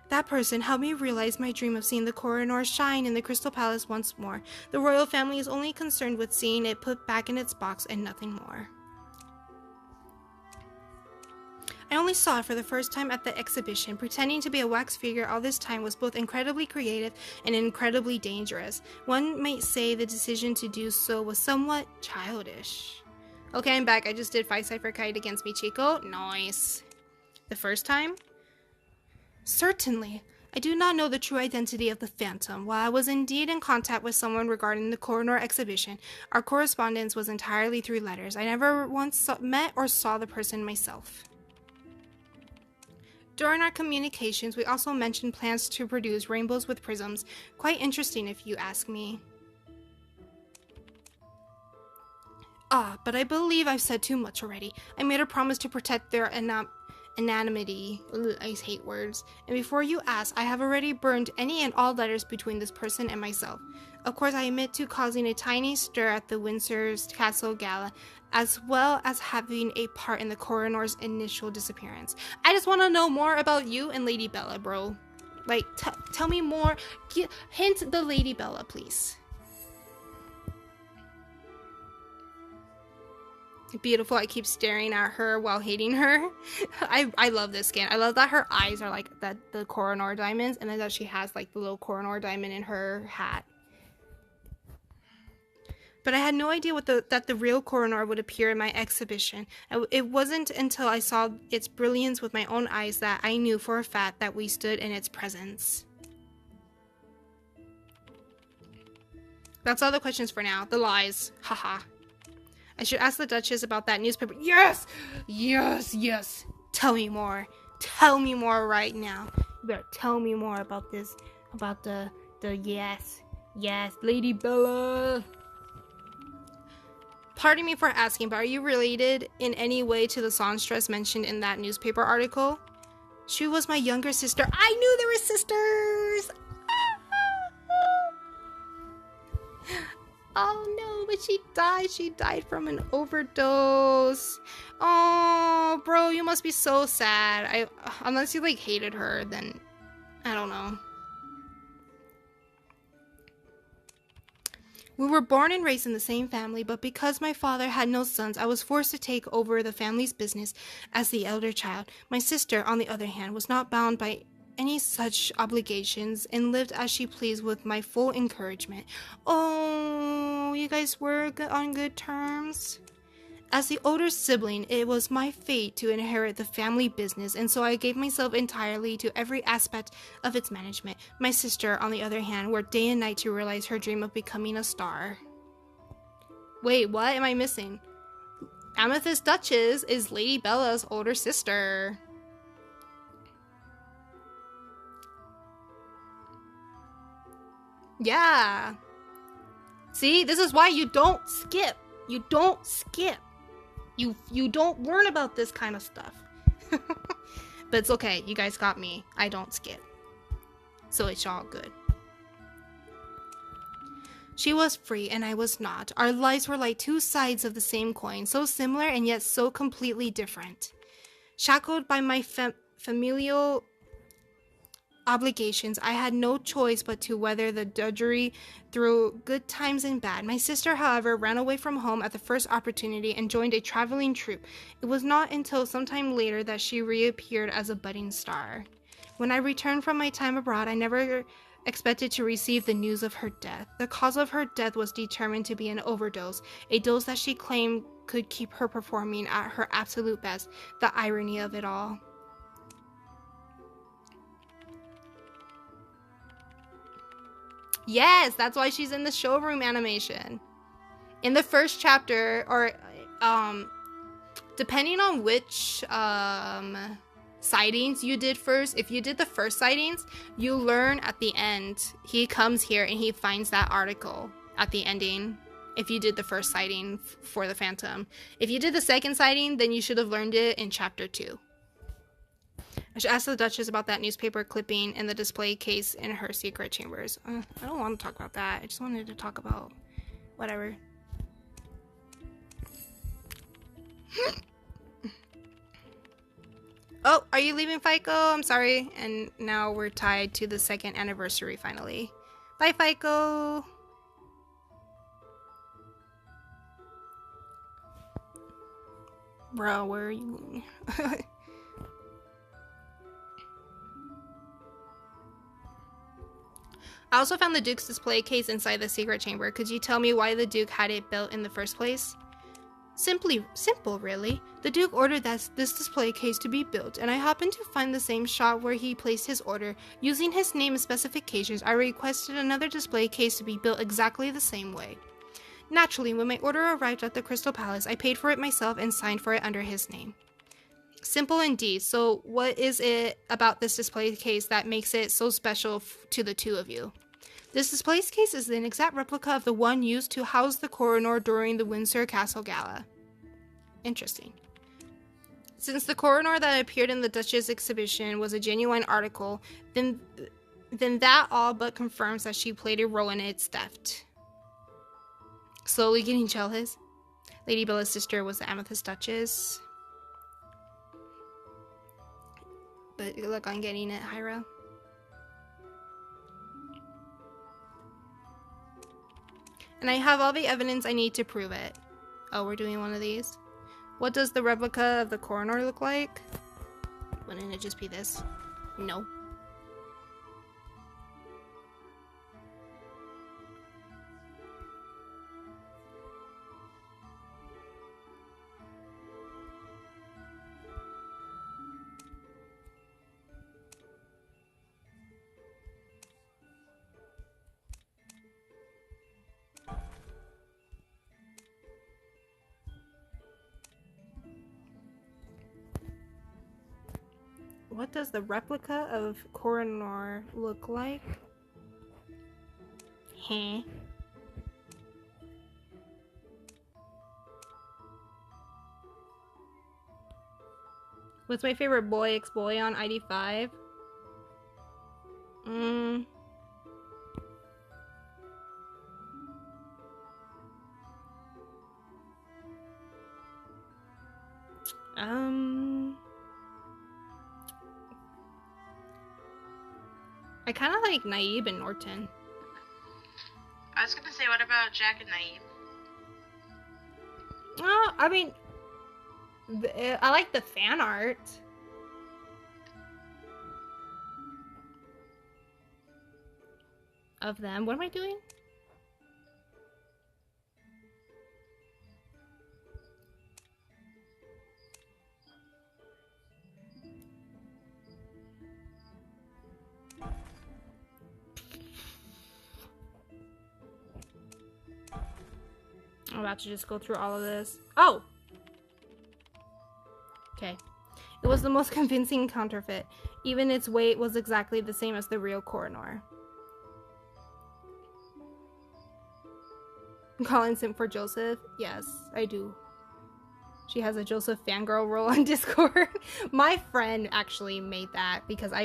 A: That person helped me realize my dream of seeing the coroner shine in the Crystal Palace once more. The royal family is only concerned with seeing it put back in its box and nothing more. I only saw it for the first time at the exhibition. Pretending to be a wax figure all this time was both incredibly creative and incredibly dangerous. One might say the decision to do so was somewhat childish. Okay, I'm back. I just did 5 Cypher Kite against Michiko. Nice. The first time? Certainly. I do not know the true identity of the Phantom. While I was indeed in contact with someone regarding the coroner exhibition, our correspondence was entirely through letters. I never once met or saw the person myself. During our communications, we also mentioned plans to produce rainbows with prisms. Quite interesting if you ask me. But I believe I've said too much already. I made a promise to protect their anonymity. Ugh, I hate words. And before you ask, I have already burned any and all letters between this person and myself. Of course, I admit to causing a tiny stir at the Windsor's Castle Gala, as well as having a part in the coroner's initial disappearance. I just want to know more about you and Lady Bella, bro. Like, tell me more. Hint the Lady Bella, please. Beautiful. I keep staring at her while hating her. I love this skin. I love that her eyes are like the coroner diamonds, and then that she has like the little coroner diamond in her hat. But I had no idea that the real coroner would appear in my exhibition. It wasn't until I saw its brilliance with my own eyes that I knew for a fact that we stood in its presence. That's all the questions for now. The lies. Haha. I should ask the Duchess about that newspaper. Yes! Yes, yes! Tell me more. Tell me more right now. You better tell me more about this. About the yes. Yes, Lady Bella. Pardon me for asking, but are you related in any way to the songstress mentioned in that newspaper article? She was my younger sister. I knew they were sisters! Oh no, but she died. She died from an overdose. Oh, bro, you must be so sad. Unless you like hated her, then I don't know. We were born and raised in the same family, but because my father had no sons, I was forced to take over the family's business as the elder child. My sister, on the other hand, was not bound by any such obligations and lived as she pleased with my full encouragement. Oh, you guys were on good terms? As the older sibling, it was my fate to inherit the family business, and so I gave myself entirely to every aspect of its management. My sister, on the other hand, worked day and night to realize her dream of becoming a star. Wait, what am I missing? Amethyst Duchess is Lady Bella's older sister. Yeah. See, this is why you don't skip. You don't skip. You don't learn about this kind of stuff. But it's okay. You guys got me. I don't skip. So it's all good. She was free and I was not. Our lives were like two sides of the same coin, so similar and yet so completely different. Shackled by my familial obligations, I had no choice but to weather the drudgery through good times and bad. My sister, however, ran away from home at the first opportunity and joined a traveling troupe. It was not until sometime later that she reappeared as a budding star. When I returned from my time abroad, I never expected to receive the news of her death. The cause of her death was determined to be an overdose, a dose that she claimed could keep her performing at her absolute best. The irony of it all. Yes, that's why she's in the showroom animation. In the first chapter, or depending on which sightings you did first, if you did the first sightings, you learn at the end. He comes here and he finds that article at the ending. If you did the first sighting for the Phantom. If you did the second sighting, then you should have learned it in chapter 2. I should ask the Duchess about that newspaper clipping in the display case in her secret chambers. I don't want to talk about that. I just wanted to talk about whatever. Oh, are you leaving, FICO? I'm sorry. And now we're tied to the second anniversary finally. Bye, FICO. Bro, where are you going? I also found the Duke's display case inside the secret chamber. Could you tell me why the Duke had it built in the first place? Simple, really. The Duke ordered this display case to be built, and I happened to find the same shop where he placed his order. Using his name and specifications, I requested another display case to be built exactly the same way. Naturally, when my order arrived at the Crystal Palace, I paid for it myself and signed for it under his name. Simple indeed. So what is it about this display case that makes it so special to the two of you? This display case is an exact replica of the one used to house the coroner during the Windsor Castle Gala. Interesting. Since the coroner that appeared in the Duchess exhibition was a genuine article, then that all but confirms that she played a role in its theft. Slowly getting jealous. Lady Bella's sister was the Amethyst Duchess. But good luck on getting it, Hyra. And I have all the evidence I need to prove it. Oh, we're doing one of these. What does the replica of the coroner look like? Wouldn't it just be this? No. What does the replica of coroner look like? Heh. What's my favorite boy ex-boy on ID5? I kind of like Naib and Norton.
B: I was gonna say, what about Jack and Naive?
A: I mean, I like the fan art. Of them. What am I doing? I'm about to just go through all of this. Oh! Okay. It was the most convincing counterfeit. Even its weight was exactly the same as the real Koh-i-Noor. Calling simp for Joseph? Yes, I do. She has a Joseph fangirl role on Discord. My friend actually made that because I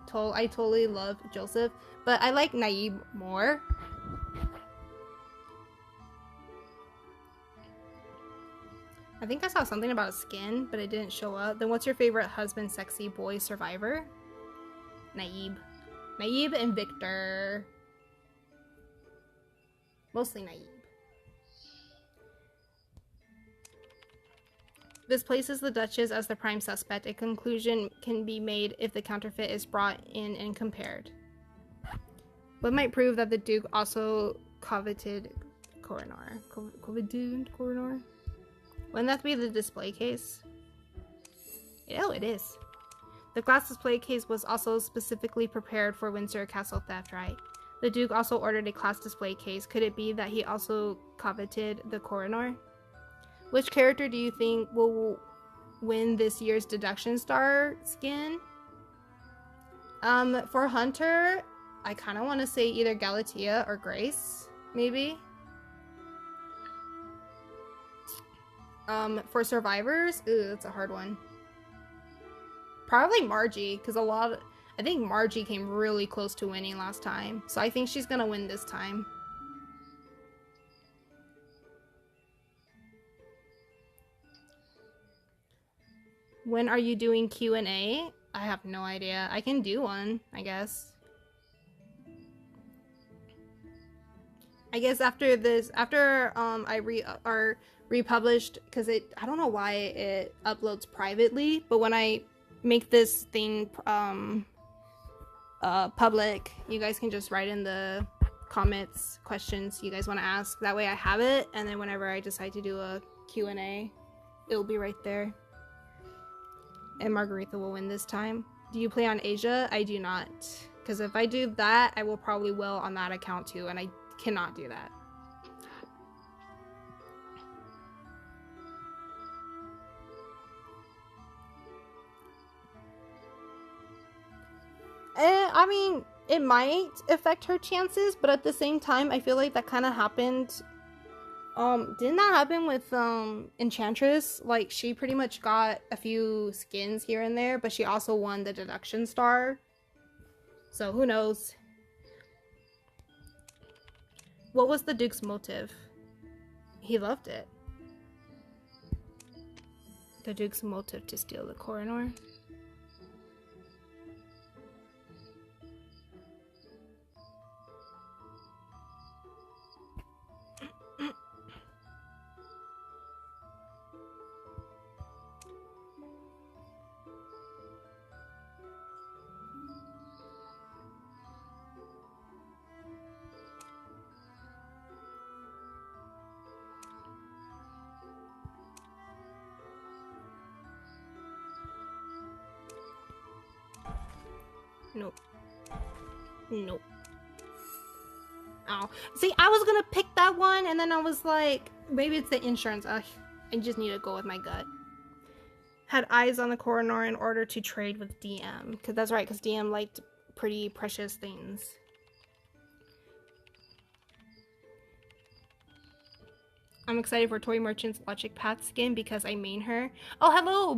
A: totally love Joseph, but I like Naive more. I think I saw something about a skin, but it didn't show up. Then what's your favorite husband, sexy boy, survivor? Naive. Naive and Victor. Mostly Naive. This places the Duchess as the prime suspect. A conclusion can be made if the counterfeit is brought in and compared. What might prove that the Duke also coveted Koh-i-Noor? Coveted Koh-i-Noor? Wouldn't that be the display case? Oh, it is. The glass display case was also specifically prepared for Windsor Castle theft, right? The Duke also ordered a glass display case. Could it be that he also coveted the Koh-i-Noor? Which character do you think will win this year's Deduction Star skin? For Hunter, I kind of want to say either Galatea or Grace, maybe. For survivors, that's a hard one. Probably Margie, because I think Margie came really close to winning last time. So I think she's gonna win this time. When are you doing Q&A? I have no idea. I can do one, I guess. I guess after this, after I republished, because I don't know why it uploads privately, but when I make this thing public, you guys can just write in the comments questions you guys want to ask. That way I have it, and then whenever I decide to do a Q&A, it'll be right there. And Margaretha will win this time. Do you play on Asia? I do not, because if I do that, I will probably will on that account too, and I cannot do that. I mean, it might affect her chances, but at the same time, I feel like that kind of happened. Didn't that happen with Enchantress? Like, she pretty much got a few skins here and there, but she also won the Deduction Star. So who knows? What was the Duke's motive? He loved it. The Duke's motive to steal the Koh-i-Noor. Nope. Nope. Oh. See, I was gonna pick that one, and then I was like, maybe it's the insurance. Ugh, I just need to go with my gut. Had eyes on the Koh-i-Noor in order to trade with DM. Because that's right, because DM liked pretty precious things. I'm excited for Toy Merchant's Logic Path skin because I main her. Oh, hello,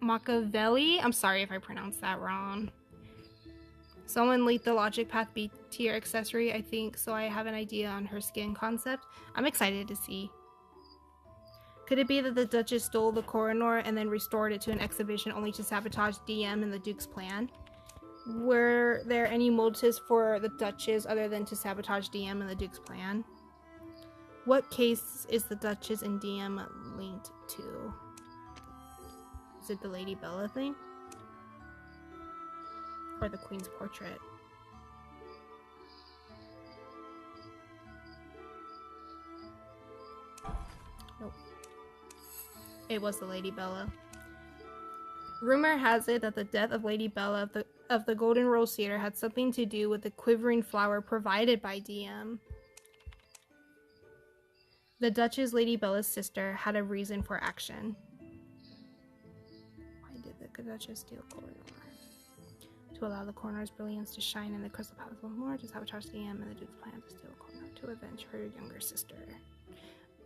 A: Machiavelli. I'm sorry if I pronounced that wrong. Someone leaked the Logic Path B tier accessory, I think, so I have an idea on her skin concept. I'm excited to see. Could it be that the Duchess stole the Koh-i-Noor and then restored it to an exhibition only to sabotage DM and the Duke's plan? Were there any motives for the Duchess other than to sabotage DM and the Duke's plan? What case is the Duchess and DM linked to? Is it the Lady Bella thing? Or the Queen's portrait? Nope. It was the Lady Bella. Rumor has it that the death of Lady Bella of the Golden Rose Theater had something to do with the quivering flower provided by DM. The Duchess, Lady Bella's sister, had a reason for action. Why did the Duchess steal Corridor? To allow the Coroner's brilliance to shine in the Crystal Palace once more, to sabotage DM and the Duke's plan to steal Corridor to avenge her younger sister.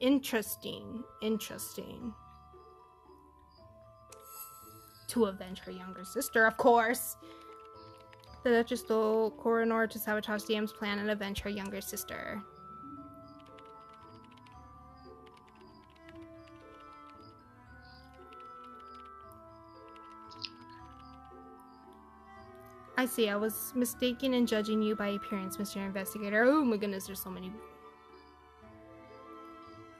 A: Interesting. Interesting. To avenge her younger sister, of course. The Duchess stole Coroner to sabotage DM's plan and avenge her younger sister. I see, I was mistaken in judging you by appearance, Mr. Investigator. Oh my goodness, there's so many.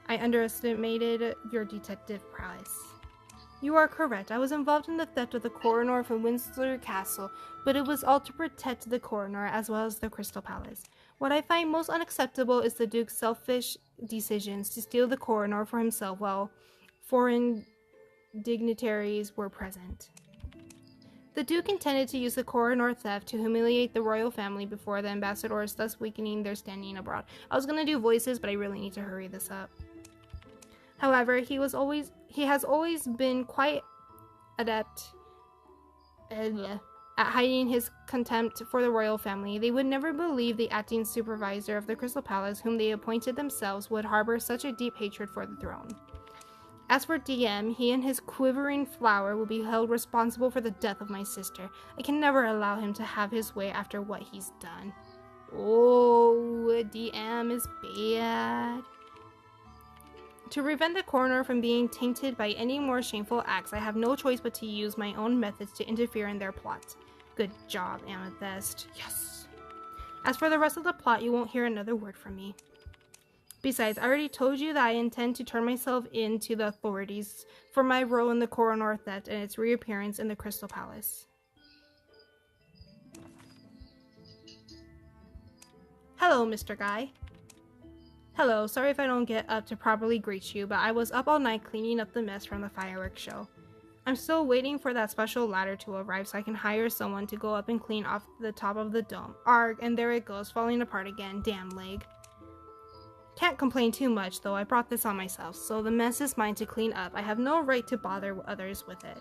A: I underestimated your detective prowess. You are correct. I was involved in the theft of the coroner from Windsor Castle, but it was all to protect the coroner as well as the Crystal Palace. What I find most unacceptable is the Duke's selfish decisions to steal the coroner for himself while foreign dignitaries were present. The Duke intended to use the coroner theft to humiliate the royal family before the ambassadors, thus weakening their standing abroad. I was gonna do voices, but I really need to hurry this up. However, he has always been quite adept at hiding his contempt for the royal family. They would never believe the acting supervisor of the Crystal Palace, whom they appointed themselves, would harbor such a deep hatred for the throne. As for DM, he and his quivering flower will be held responsible for the death of my sister. I can never allow him to have his way after what he's done. Oh, DM is bad. To prevent the coroner from being tainted by any more shameful acts, I have no choice but to use my own methods to interfere in their plot. Good job, Amethyst. Yes. As for the rest of the plot, you won't hear another word from me. Besides, I already told you that I intend to turn myself in to the authorities for my role in the coroner theft and its reappearance in the Crystal Palace. Hello, Mr. Guy. Hello, sorry if I don't get up to properly greet you, but I was up all night cleaning up the mess from the fireworks show. I'm still waiting for that special ladder to arrive so I can hire someone to go up and clean off the top of the dome. Arg, and there it goes, falling apart again. Damn leg. Can't complain too much, though. I brought this on myself, so the mess is mine to clean up. I have no right to bother others with it.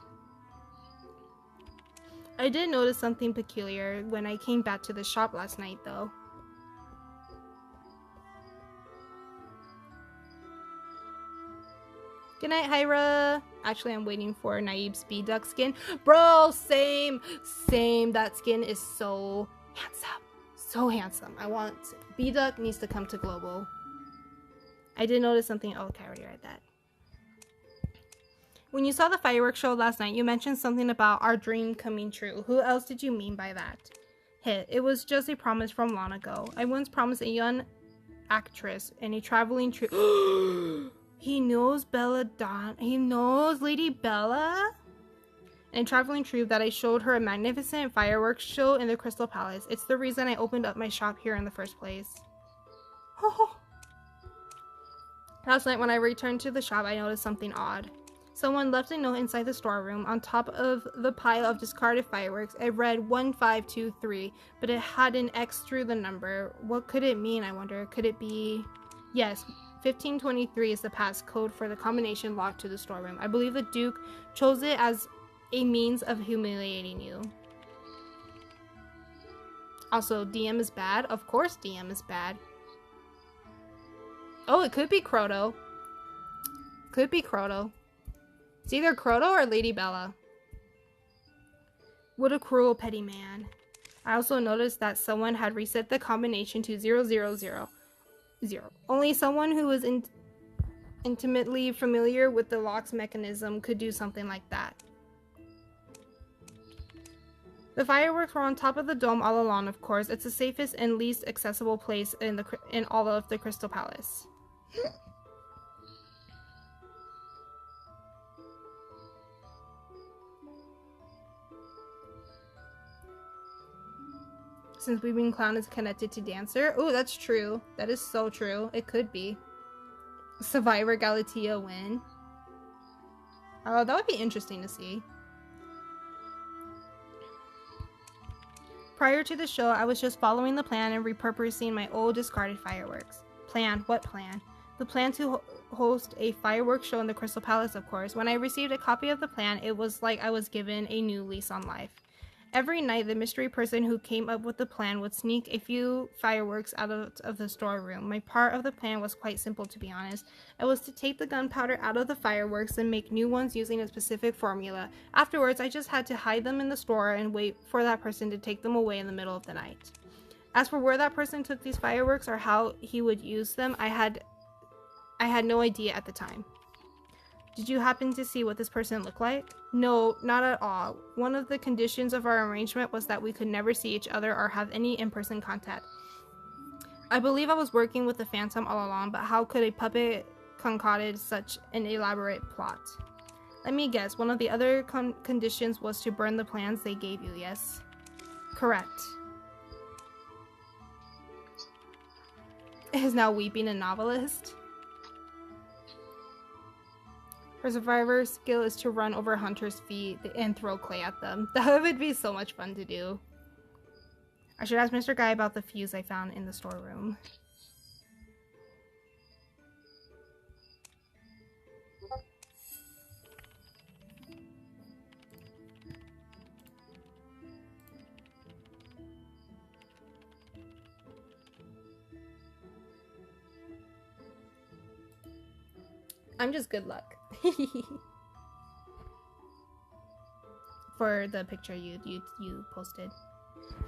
A: I did notice something peculiar when I came back to the shop last night, though. Good night, Hyra. Actually, I'm waiting for Naib's B-Duck skin. Bro, same. That skin is so handsome. So handsome. I want... B-Duck needs to come to Global. I did notice something. Oh, okay, I already read that. When you saw the fireworks show last night, you mentioned something about our dream coming true. Who else did you mean by that? It was just a promise from long ago. I once promised a young actress and a traveling troupe... He knows he knows Lady Bella? And a traveling troupe that I showed her a magnificent fireworks show in the Crystal Palace. It's the reason I opened up my shop here in the first place. Oh. Last night when I returned to the shop, I noticed something odd. Someone left a note inside the storeroom. On top of the pile of discarded fireworks, it read 1523, but it had an X through the number. What could it mean, I wonder? Could it be... Yes, 1523 is the passcode for the combination locked to the storeroom. I believe the Duke chose it as a means of humiliating you. Also, DM is bad. Of course DM is bad. Oh, it could be Croto. Could be Croto. It's either Croto or Lady Bella. What a cruel, petty man. I also noticed that someone had reset the combination to 000. Only someone who was intimately familiar with the lock's mechanism could do something like that. The fireworks were on top of the dome all along, of course. It's the safest and least accessible place in all of the Crystal Palace. Since Weeping Clown is connected to Dancer. Oh, that's true. That is so true. It could be. Survivor Galatea win. Oh, that would be interesting to see. Prior to the show, I was just following the plan and repurposing my old discarded fireworks. Plan? What plan? The plan to host a fireworks show in the Crystal Palace, of course. When I received a copy of the plan, it was like I was given a new lease on life. Every night, the mystery person who came up with the plan would sneak a few fireworks out of the storeroom. My part of the plan was quite simple, to be honest. It was to take the gunpowder out of the fireworks and make new ones using a specific formula. Afterwards, I just had to hide them in the store and wait for that person to take them away in the middle of the night. As for where that person took these fireworks or how he would use them, I had no idea at the time. Did you happen to see what this person looked like? No, not at all. One of the conditions of our arrangement was that we could never see each other or have any in-person contact. I believe I was working with the Phantom all along, but how could a puppet concoct such an elaborate plot? Let me guess, one of the other conditions was to burn the plans they gave you, yes? Correct. Is now weeping a novelist? Her survivor skill is to run over hunters' feet and throw clay at them. That would be so much fun to do. I should ask Mr. Guy about the fuse I found in the storeroom. I'm just good luck. For the picture you posted.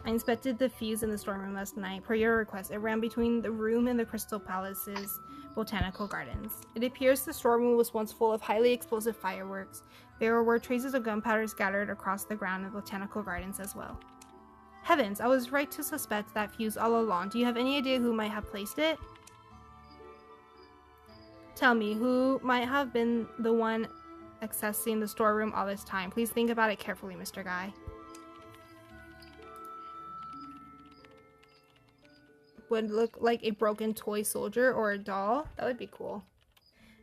A: I inspected the fuse in the storeroom last night. Per your request, it ran between the room and the Crystal Palace's botanical gardens. It appears the storeroom was once full of highly explosive fireworks. There were traces of gunpowder scattered across the ground in botanical gardens as well. Heavens, I was right to suspect that fuse all along. Do you have any idea who might have placed it? Tell me, who might have been the one accessing the storeroom all this time? Please think about it carefully, Mr. Guy. Would look like a broken toy soldier or a doll. That would be cool.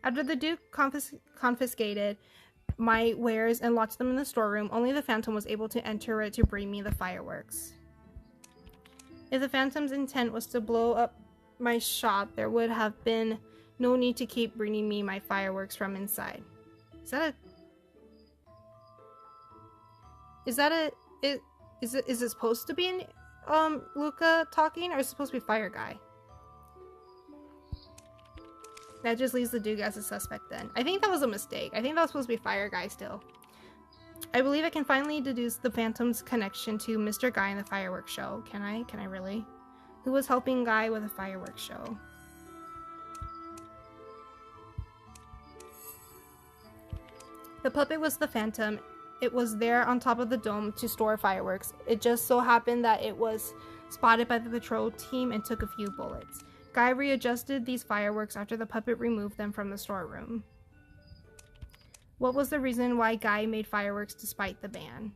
A: After the Duke confiscated my wares and locked them in the storeroom, only the Phantom was able to enter it to bring me the fireworks. If the Phantom's intent was to blow up my shop, there would have been no need to keep bringing me my fireworks from inside. Is it supposed to be Luca talking, or is it supposed to be Fire Guy? That just leaves the Duke as a suspect then. I think that was a mistake. I think that was supposed to be Fire Guy still. I believe I can finally deduce the Phantom's connection to Mr. Guy in the fireworks show. Can I? Can I really? Who was helping Guy with a fireworks show? The puppet was the Phantom. It was there on top of the dome to store fireworks. It just so happened that it was spotted by the patrol team and took a few bullets. Guy readjusted these fireworks after the puppet removed them from the storeroom. What was the reason why Guy made fireworks despite the ban?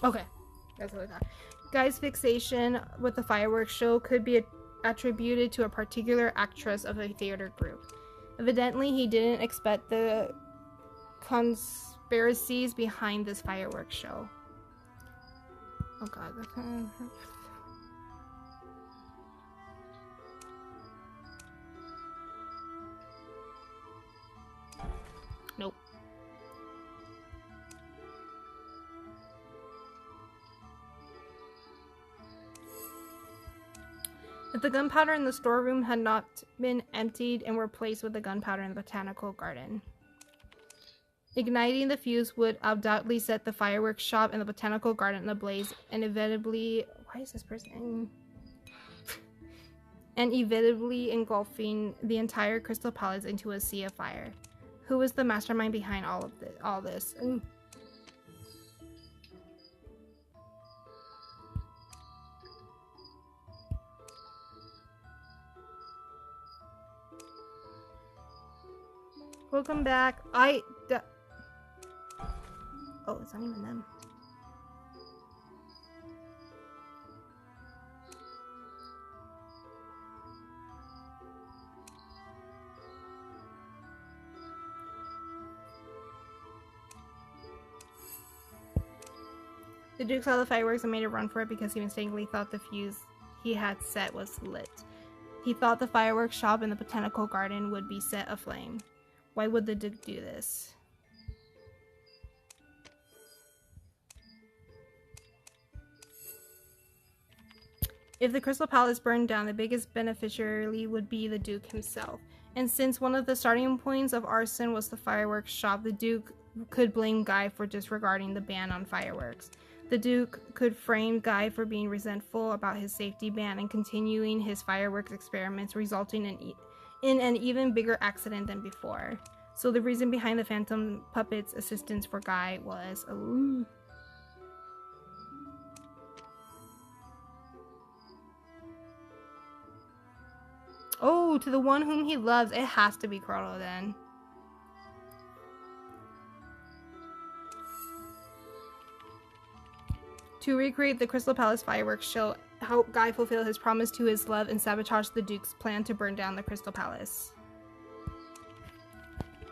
A: Okay, that's what I thought. Guy's fixation with the fireworks show could be attributed to a particular actress of a theater group. Evidently, he didn't expect the conspiracies behind this fireworks show. Oh god, that's kind of... Nope. If the gunpowder in the storeroom had not been emptied and were placed with the gunpowder in the botanical garden. Igniting the fuse would undoubtedly set the fireworks shop and the botanical garden ablaze, and inevitably... Why is this person... and inevitably engulfing the entire Crystal Palace into a sea of fire. Who was the mastermind behind all this? Ooh. Welcome back. Oh, it's not even them. The Duke saw the fireworks and made a run for it because he mistakenly thought the fuse he had set was lit. He thought the fireworks shop in the botanical garden would be set aflame. Why would the Duke do this? If the Crystal Palace burned down, the biggest beneficiary would be the Duke himself. And since one of the starting points of arson was the fireworks shop, the Duke could blame Guy for disregarding the ban on fireworks. The Duke could frame Guy for being resentful about his safety ban and continuing his fireworks experiments, resulting in an even bigger accident than before. So the reason behind the Phantom Puppet's assistance for Guy was... Oh, to the one whom he loves. It has to be Crollo then. To recreate the Crystal Palace fireworks show, help Guy fulfill his promise to his love and sabotage the Duke's plan to burn down the Crystal Palace.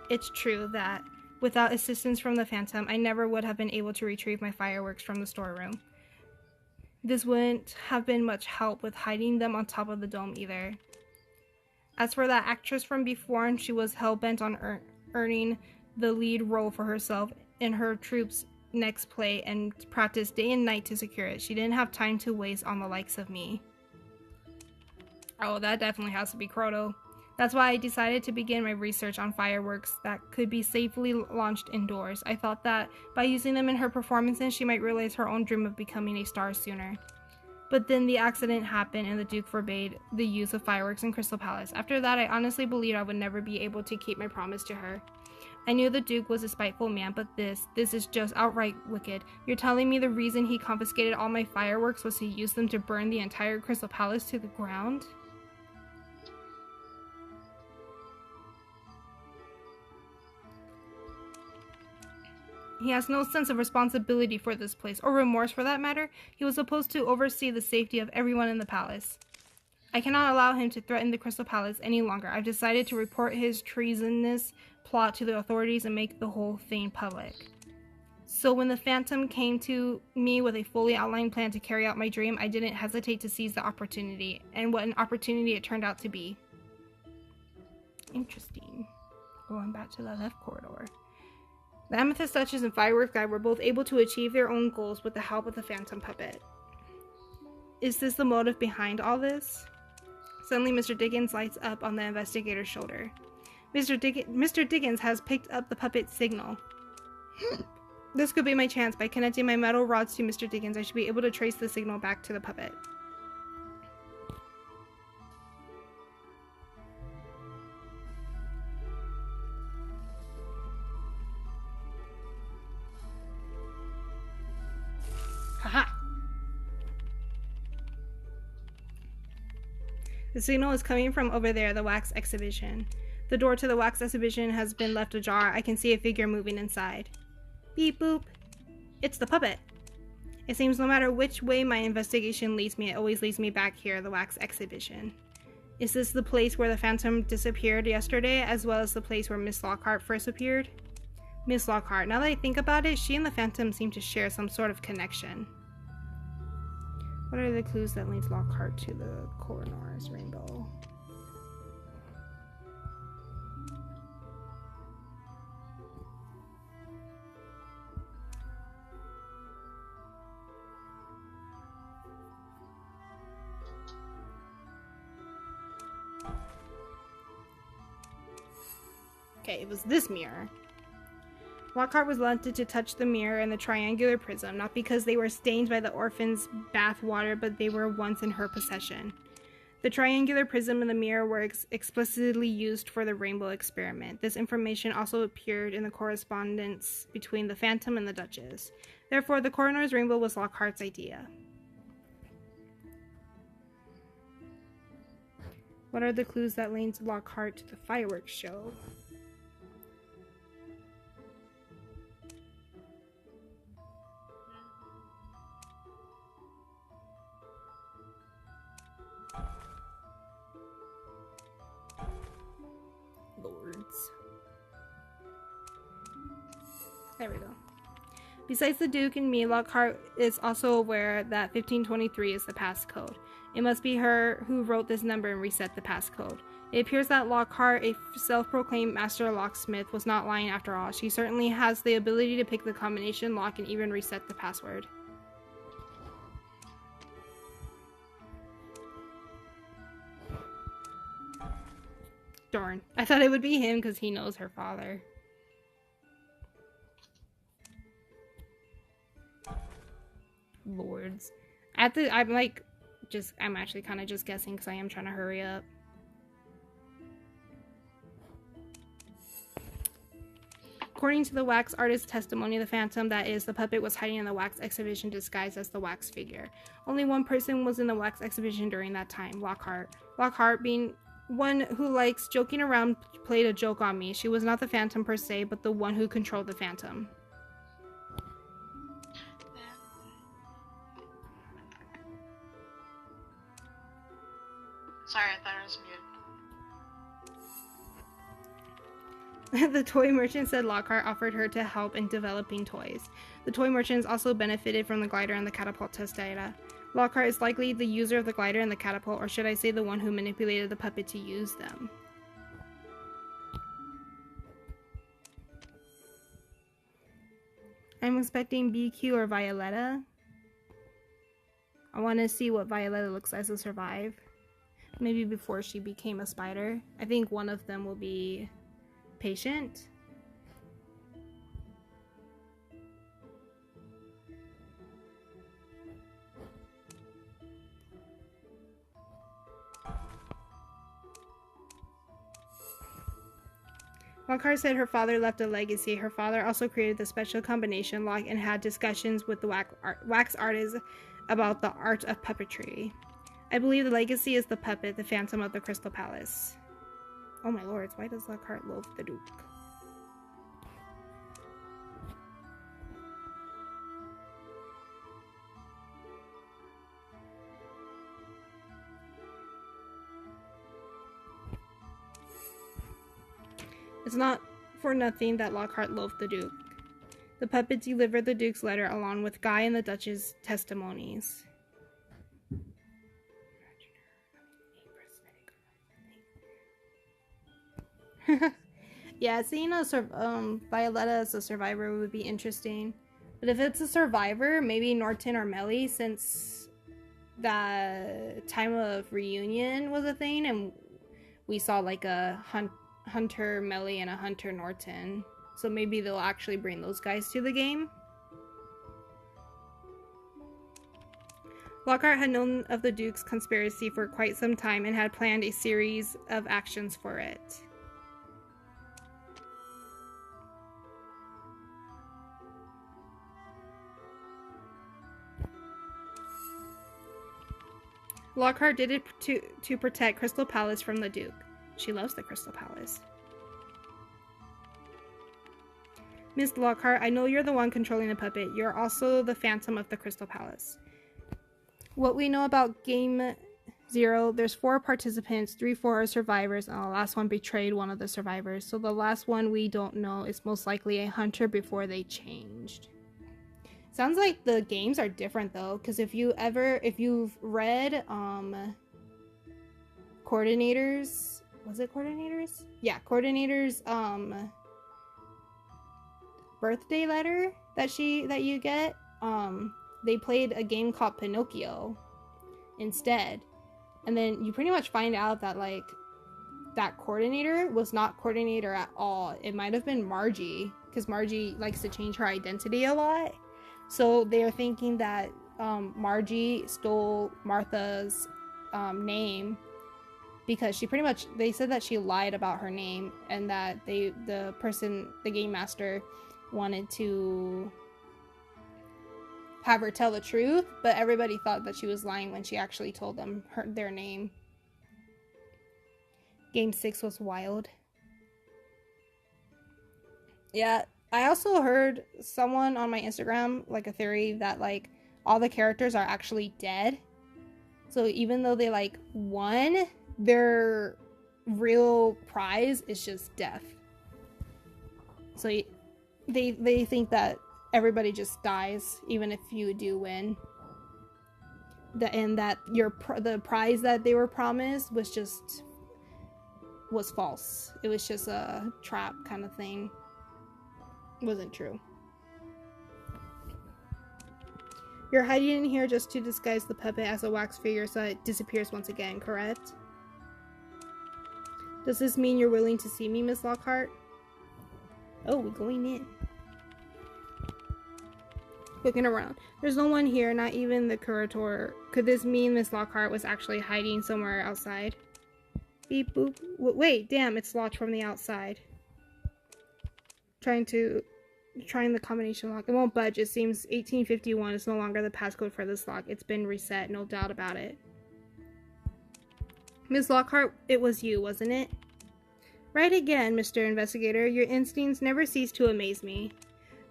A: It's true that without assistance from the Phantom, I never would have been able to retrieve my fireworks from the storeroom. This wouldn't have been much help with hiding them on top of the dome either. As for that actress from before, she was hell-bent on earning the lead role for herself in her troupe's next play and practiced day and night to secure it. She didn't have time to waste on the likes of me. Oh, that definitely has to be Crollo. That's why I decided to begin my research on fireworks that could be safely launched indoors. I thought that by using them in her performances, she might realize her own dream of becoming a star sooner. But then the accident happened and the Duke forbade the use of fireworks in Crystal Palace. After that, I honestly believed I would never be able to keep my promise to her. I knew the Duke was a spiteful man, but this is just outright wicked. You're telling me the reason he confiscated all my fireworks was to use them to burn the entire Crystal Palace to the ground? He has no sense of responsibility for this place, or remorse for that matter. He was supposed to oversee the safety of everyone in the palace. I cannot allow him to threaten the Crystal Palace any longer. I've decided to report his treasonous plot to the authorities and make the whole thing public. So when the Phantom came to me with a fully outlined plan to carry out my dream, I didn't hesitate to seize the opportunity, and what an opportunity it turned out to be. Interesting. Going back to the left corridor. The Amethyst Duchess and Fireworks Guy were both able to achieve their own goals with the help of the Phantom Puppet. Is this the motive behind all this? Suddenly, Mr. Dickens lights up on the investigator's shoulder. Mr. Dickens has picked up the puppet's signal. This could be my chance. By connecting my metal rods to Mr. Dickens, I should be able to trace the signal back to the puppet. Haha! The signal is coming from over there, the wax exhibition. The door to the wax exhibition has been left ajar. I can see a figure moving inside. Beep boop. It's the puppet. It seems no matter which way my investigation leads me, it always leads me back here, the wax exhibition. Is this the place where the Phantom disappeared yesterday, as well as the place where Miss Lockhart first appeared? Miss Lockhart. Now that I think about it, she and the Phantom seem to share some sort of connection. What are the clues that leads Lockhart to the coroner's rainbow? Okay, it was this mirror. Lockhart was wanted to touch the mirror and the triangular prism, not because they were stained by the orphan's bath water, but they were once in her possession. The triangular prism and the mirror were explicitly used for the rainbow experiment. This information also appeared in the correspondence between the Phantom and the Duchess. Therefore, the coroner's rainbow was Lockhart's idea. What are the clues that linked Lockhart to the fireworks show? Lords. There we go. Besides the Duke and me, Lockhart is also aware that 1523 is the passcode. It must be her who wrote this number and reset the passcode. It appears that Lockhart, a self-proclaimed master locksmith, was not lying after all. She certainly has the ability to pick the combination lock and even reset the password. Darn. I thought it would be him because he knows her father. Lords. I'm actually kind of just guessing because I am trying to hurry up. According to the wax artist's testimony, the Phantom, that is, the puppet, was hiding in the wax exhibition disguised as the wax figure. Only one person was in the wax exhibition during that time, Lockhart. Lockhart, being one who likes joking around, played a joke on me. She was not the Phantom per se, but the one who controlled the Phantom.
B: Sorry, I thought I was muted.
A: The toy merchant said Lockhart offered her to help in developing toys. The toy merchants also benefited from the glider and the catapult test data. Lockhart is likely the user of the glider and the catapult, or should I say the one who manipulated the puppet to use them. I'm expecting BQ or Violetta. I want to see what Violetta looks like to survive. Maybe before she became a spider. I think one of them will be Patient. Lockhart said her father left a legacy. Her father also created the special combination lock and had discussions with the wax artist about the art of puppetry. I believe the legacy is the puppet, the Phantom of the Crystal Palace. Oh my lords, why does Lockhart loathe the Duke? It's not for nothing that Lockhart loathed the Duke. The puppet delivered the Duke's letter along with Guy and the Duchess' testimonies. Yeah, seeing Violetta as a survivor would be interesting. But if it's a survivor, maybe Norton or Melly, since the time of reunion was a thing, and we saw like a Hunter Melly and a Hunter Norton. So maybe they'll actually bring those guys to the game. Lockhart had known of the Duke's conspiracy for quite some time and had planned a series of actions for it. Lockhart did it to protect Crystal Palace from the Duke. She loves the Crystal Palace. Miss Lockhart, I know you're the one controlling the puppet. You're also the Phantom of the Crystal Palace. What we know about Game 0, there's 4 participants, 3-4 are survivors, and the last one betrayed one of the survivors. So the last one we don't know is most likely a hunter before they changed. Sounds like the games are different though, because if you've read Coordinators, was it Coordinators? Yeah, Coordinators birthday letter that you get, they played a game called Pinocchio instead. And then you pretty much find out that like that coordinator was not coordinator at all. It might have been Margie because Margie likes to change her identity a lot. So they're thinking that Margie stole Martha's name, because she pretty much, they said that she lied about her name, and that the game master wanted to have her tell the truth, but everybody thought that she was lying when she actually told them their name. Game 6 was wild. Yeah, I also heard someone on my Instagram, like, a theory that, like, all the characters are actually dead. So even though they, like, won, their real prize is just death. So they think that everybody just dies, even if you do win. And that the prize that they were promised was false. It was just a trap kind of thing. It wasn't true. You're hiding in here just to disguise the puppet as a wax figure so it disappears once again, correct? Does this mean you're willing to see me, Miss Lockhart? Oh, we're going in. Looking around. There's no one here, not even the curator. Could this mean Miss Lockhart was actually hiding somewhere outside? Beep boop. Wait, damn, it's locked from the outside. Trying the combination lock. It won't budge. It seems 1851 is no longer the passcode for this lock. It's been reset, no doubt about it. Miss Lockhart, it was you, wasn't it? Right again, Mr. Investigator. Your instincts never cease to amaze me.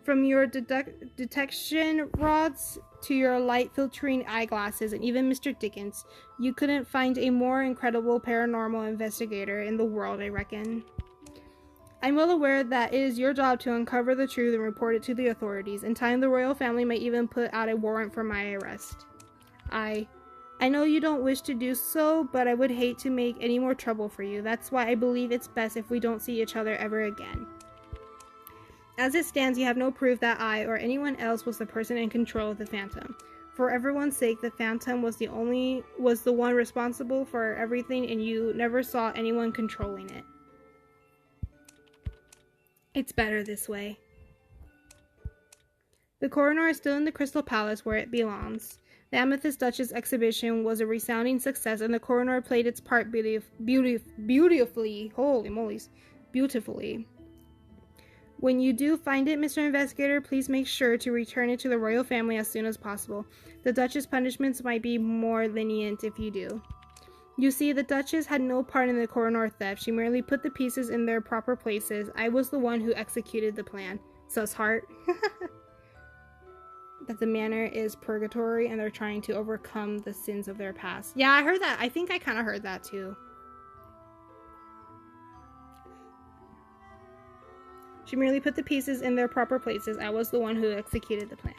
A: From your detection rods to your light-filtering eyeglasses and even Mr. Dickens, you couldn't find a more incredible paranormal investigator in the world, I reckon. I'm well aware that it is your job to uncover the truth and report it to the authorities. In time, the royal family may even put out a warrant for my arrest. I know you don't wish to do so, but I would hate to make any more trouble for you. That's why I believe it's best if we don't see each other ever again. As it stands, you have no proof that I or anyone else was the person in control of the Phantom. For everyone's sake, the Phantom was the one responsible for everything, and you never saw anyone controlling it. It's better this way. The coroner is still in the Crystal Palace where it belongs. The Amethyst Duchess exhibition was a resounding success, and the coroner played its part beautifully. Holy moly, beautifully. When you do find it, Mr. Investigator, please make sure to return it to the royal family as soon as possible. The Duchess' punishments might be more lenient if you do. You see, the Duchess had no part in the coroner theft. She merely put the pieces in their proper places. I was the one who executed the plan. Sus heart. That the manor is purgatory and they're trying to overcome the sins of their past. Yeah, I heard that. I think I kind of heard that too. She merely put the pieces in their proper places. I was the one who executed the plan.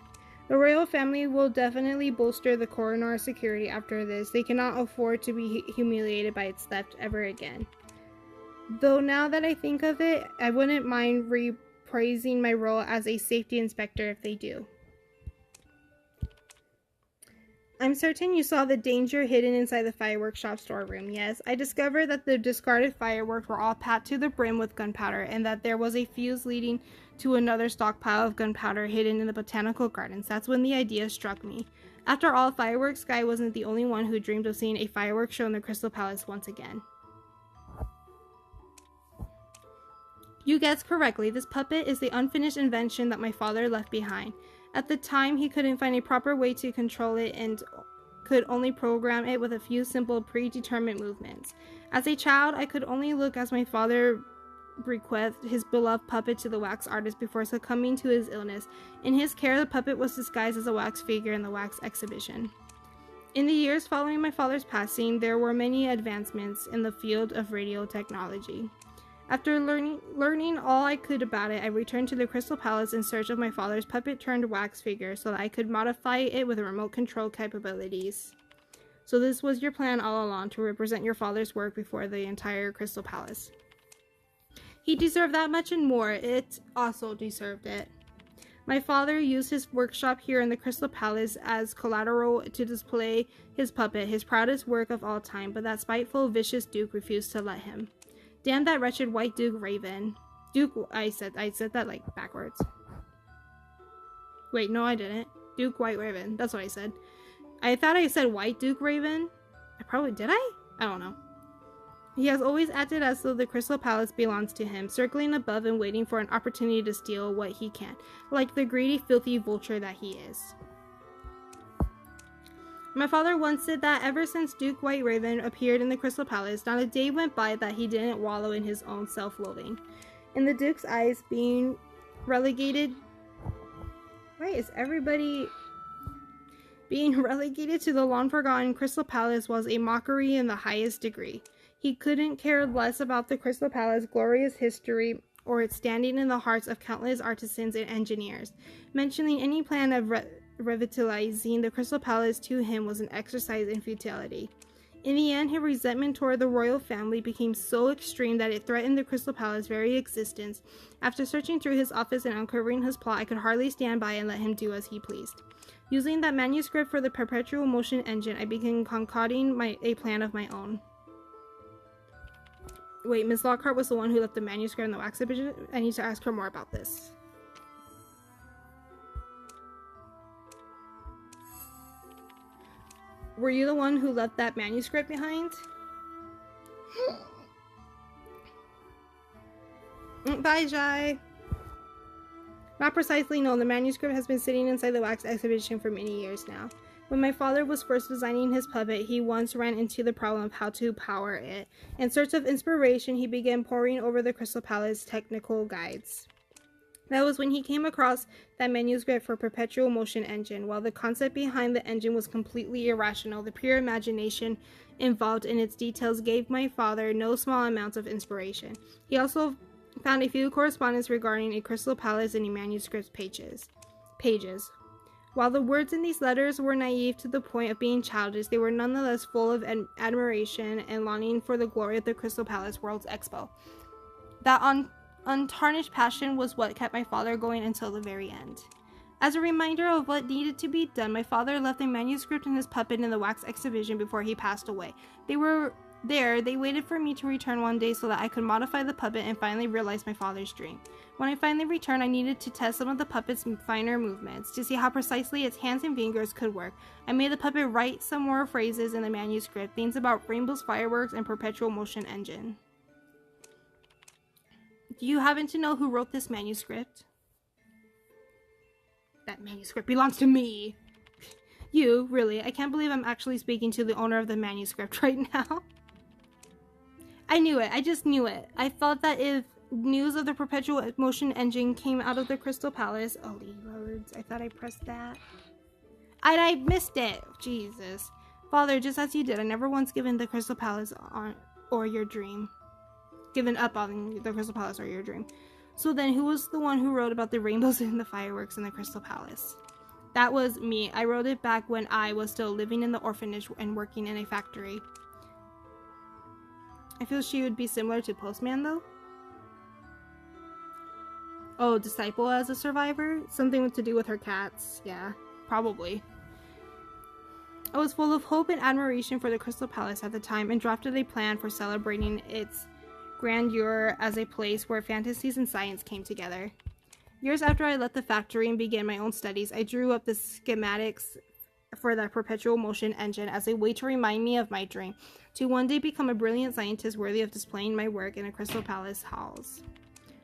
A: The royal family will definitely bolster the coroner's security after this. They cannot afford to be humiliated by its theft ever again. Though now that I think of it, I wouldn't mind reprising my role as a safety inspector if they do. I'm certain you saw the danger hidden inside the fireworks shop storeroom. Yes, I discovered that the discarded fireworks were all packed to the brim with gunpowder, and that there was a fuse leading to another stockpile of gunpowder hidden in the botanical gardens. That's when the idea struck me. After all, Fireworks Guy wasn't the only one who dreamed of seeing a fireworks show in the Crystal Palace once again. You guessed correctly. This puppet is the unfinished invention that my father left behind. At the time, he couldn't find a proper way to control it and could only program it with a few simple predetermined movements. As a child, I could only look as my father bequeathed his beloved puppet to the wax artist before succumbing to his illness. In his care, the puppet was disguised as a wax figure in the wax exhibition. In the years following my father's passing, there were many advancements in the field of radio technology. After learning all I could about it, I returned to the Crystal Palace in search of my father's puppet-turned-wax figure so that I could modify it with remote control capabilities. So this was your plan all along, to represent your father's work before the entire Crystal Palace. He deserved that much and more. It also deserved it. My father used his workshop here in the Crystal Palace as collateral to display his puppet, his proudest work of all time, but that spiteful, vicious Duke refused to let him. Damn that wretched White Duke Raven. Duke, I said that like backwards. Wait, no I didn't. Duke White Raven, that's what I said. I thought I said White Duke Raven. I probably did I don't know. He has always acted as though the Crystal Palace belongs to him, circling above and waiting for an opportunity to steal what he can, like the greedy, filthy vulture that he is. My father once said that ever since Duke White Raven appeared in the Crystal Palace, not a day went by that he didn't wallow in his own self-loathing. In the Duke's eyes, being relegated... Why is everybody... Being relegated to the long-forgotten Crystal Palace was a mockery in the highest degree. He couldn't care less about the Crystal Palace's glorious history or its standing in the hearts of countless artisans and engineers. Mentioning any plan of revitalizing the Crystal Palace to him was an exercise in futility. In the end, his resentment toward the royal family became so extreme that it threatened the Crystal Palace's very existence. After searching through his office and uncovering his plot, I could hardly stand by and let him do as he pleased. Using that manuscript for the perpetual motion engine, I began concocting a plan of my own. Wait, Miss Lockhart was the one who left the manuscript in the wax exhibition? I need to ask her more about this. Were you the one who left that manuscript behind? Bye, Jai. Not precisely, no. The manuscript has been sitting inside the wax exhibition for many years now. When my father was first designing his puppet, he once ran into the problem of how to power it. In search of inspiration, he began poring over the Crystal Palace technical guides. That was when he came across that manuscript for perpetual motion engine. While the concept behind the engine was completely irrational, the pure imagination involved in its details gave my father no small amounts of inspiration. He also found a few correspondence regarding a Crystal Palace in the manuscript's pages. While the words in these letters were naive to the point of being childish, they were nonetheless full of admiration and longing for the glory of the Crystal Palace World's Expo. That untarnished passion was what kept my father going until the very end. As a reminder of what needed to be done, my father left a manuscript and his puppet in the wax exhibition before he passed away. They waited for me to return one day so that I could modify the puppet and finally realize my father's dream. When I finally returned, I needed to test some of the puppet's finer movements to see how precisely its hands and fingers could work. I made the puppet write some more phrases in the manuscript, things about rainbows, fireworks, and perpetual motion engine. Do you happen to know who wrote this manuscript? That manuscript belongs to me. You, really? I can't believe I'm actually speaking to the owner of the manuscript right now. I knew it. I just knew it. I thought that if news of the perpetual motion engine came out of the Crystal Palace... Oh, lords. I thought I pressed that. I missed it. Jesus. Father, just as you did, I never once given the Crystal Palace or your dream. Given up on the Crystal Palace or your dream. So then, who was the one who wrote about the rainbows and the fireworks in the Crystal Palace? That was me. I wrote it back when I was still living in the orphanage and working in a factory. I feel she would be similar to Postman, though. Oh, Disciple as a survivor? Something to do with her cats. Yeah, probably. I was full of hope and admiration for the Crystal Palace at the time and drafted a plan for celebrating its grandeur as a place where fantasies and science came together. Years after I left the factory and began my own studies, I drew up the schematics for the perpetual motion engine as a way to remind me of my dream, to one day become a brilliant scientist worthy of displaying my work in a Crystal Palace halls.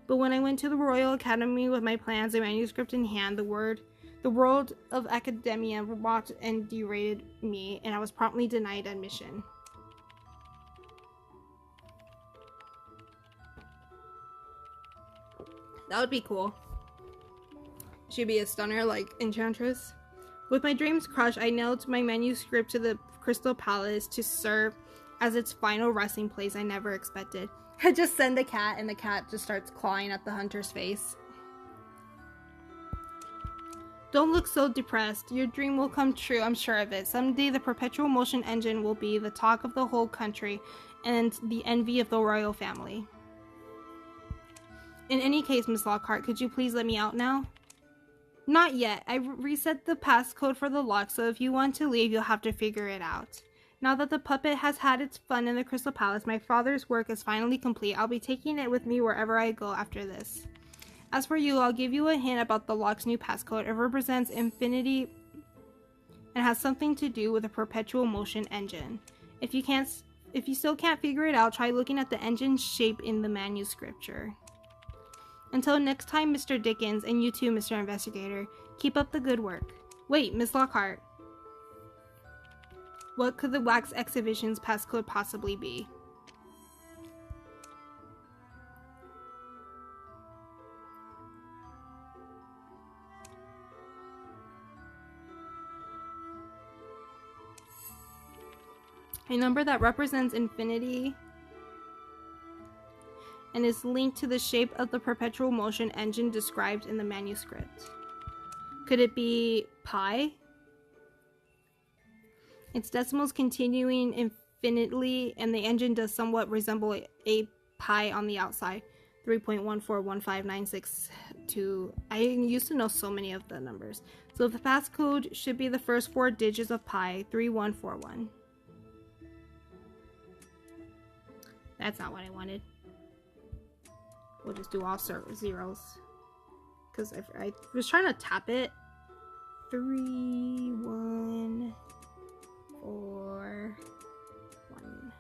A: But when I went to the Royal Academy with my plans and manuscript in hand, the world of academia mocked and derided me, and I was promptly denied admission. That would be cool. She'd be a stunner like Enchantress. With my dreams crushed, I nailed my manuscript to the Crystal Palace to serve as its final resting place I never expected. I just send the cat and the cat just starts clawing at the hunter's face. Don't look so depressed. Your dream will come true, I'm sure of it. Someday the perpetual motion engine will be the talk of the whole country and the envy of the royal family. In any case, Miss Lockhart, could you please let me out now? Not yet. I reset the passcode for the lock, so if you want to leave, you'll have to figure it out. Now that the puppet has had its fun in the Crystal Palace, my father's work is finally complete. I'll be taking it with me wherever I go after this. As for you, I'll give you a hint about the lock's new passcode. It represents infinity and has something to do with a perpetual motion engine. If you still can't figure it out, try looking at the engine's shape in the manuscript. Until next time, Mr. Dickens, and you too, Mr. Investigator, keep up the good work. Wait, Miss Lockhart. What could the wax exhibition's passcode possibly be? A number that represents infinity and is linked to the shape of the perpetual motion engine described in the manuscript. Could it be pi? Its decimals continuing infinitely, and the engine does somewhat resemble a pi on the outside. 3.1415962. I used to know so many of the numbers. So the passcode should be the first 4 digits of pi, 3141. That's not what I wanted. We'll just do all zeros. Because I was trying to tap it. 3, 1, 4, 1.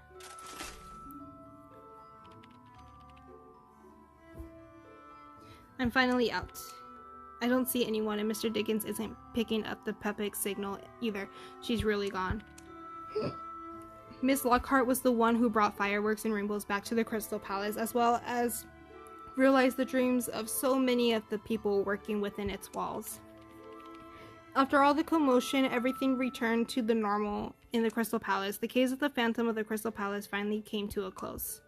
A: I'm finally out. I don't see anyone, and Mr. Dickens isn't picking up the puppet signal either. She's really gone. Miss Lockhart was the one who brought fireworks and rainbows back to the Crystal Palace, as well as realized the dreams of so many of the people working within its walls. After all the commotion, everything returned to the normal in the Crystal Palace. The case of the Phantom of the Crystal Palace finally came to a close.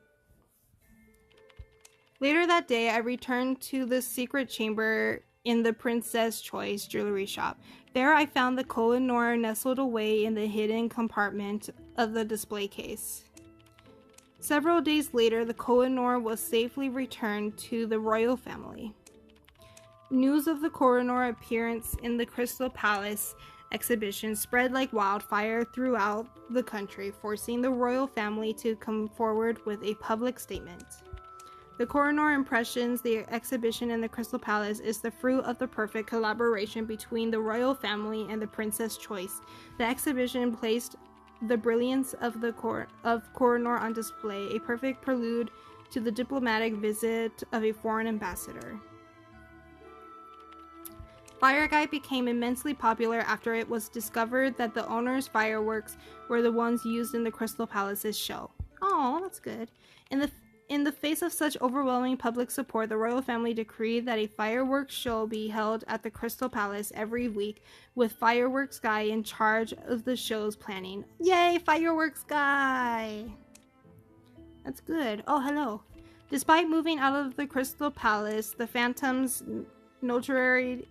A: Later that day, I returned to the secret chamber in the Princess Choice jewelry shop. There I found the Kohinoor nestled away in the hidden compartment of the display case. Several days later, the Kohinoor was safely returned to the royal family. News of the Kohinoor appearance in the Crystal Palace exhibition spread like wildfire throughout the country, forcing the royal family to come forward with a public statement. The Kohinoor impressions, the exhibition in the Crystal Palace, is the fruit of the perfect collaboration between the royal family and the Princess Choice. The exhibition placed the brilliance of Kohinoor on display, a perfect prelude to the diplomatic visit of a foreign ambassador. Fireguy became immensely popular after it was discovered that the owner's fireworks were the ones used in the Crystal Palace's show. Oh, that's good. In the face of such overwhelming public support, the royal family decreed that a fireworks show be held at the Crystal Palace every week, with Fireworks Guy in charge of the show's planning. Yay, Fireworks Guy! That's good. Oh, hello. Despite moving out of the Crystal Palace, the Phantom's notoriety,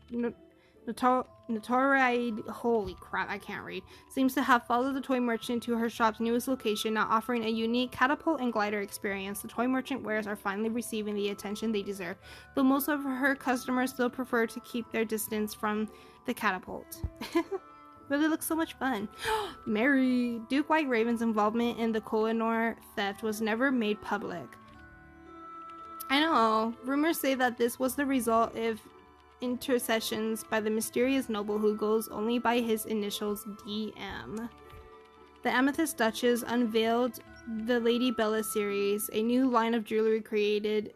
A: holy crap, I can't read, seems to have followed the toy merchant to her shop's newest location, now offering a unique catapult and glider experience. The toy merchant wares are finally receiving the attention they deserve, but most of her customers still prefer to keep their distance from the catapult. But it looks so much fun. Mary! Duke White Raven's involvement in the Kohinoor theft was never made public. I know, rumors say that this was the result of intercessions by the mysterious noble who goes only by his initials DM. The Amethyst Duchess unveiled the Lady Bella series, a new line of jewelry created.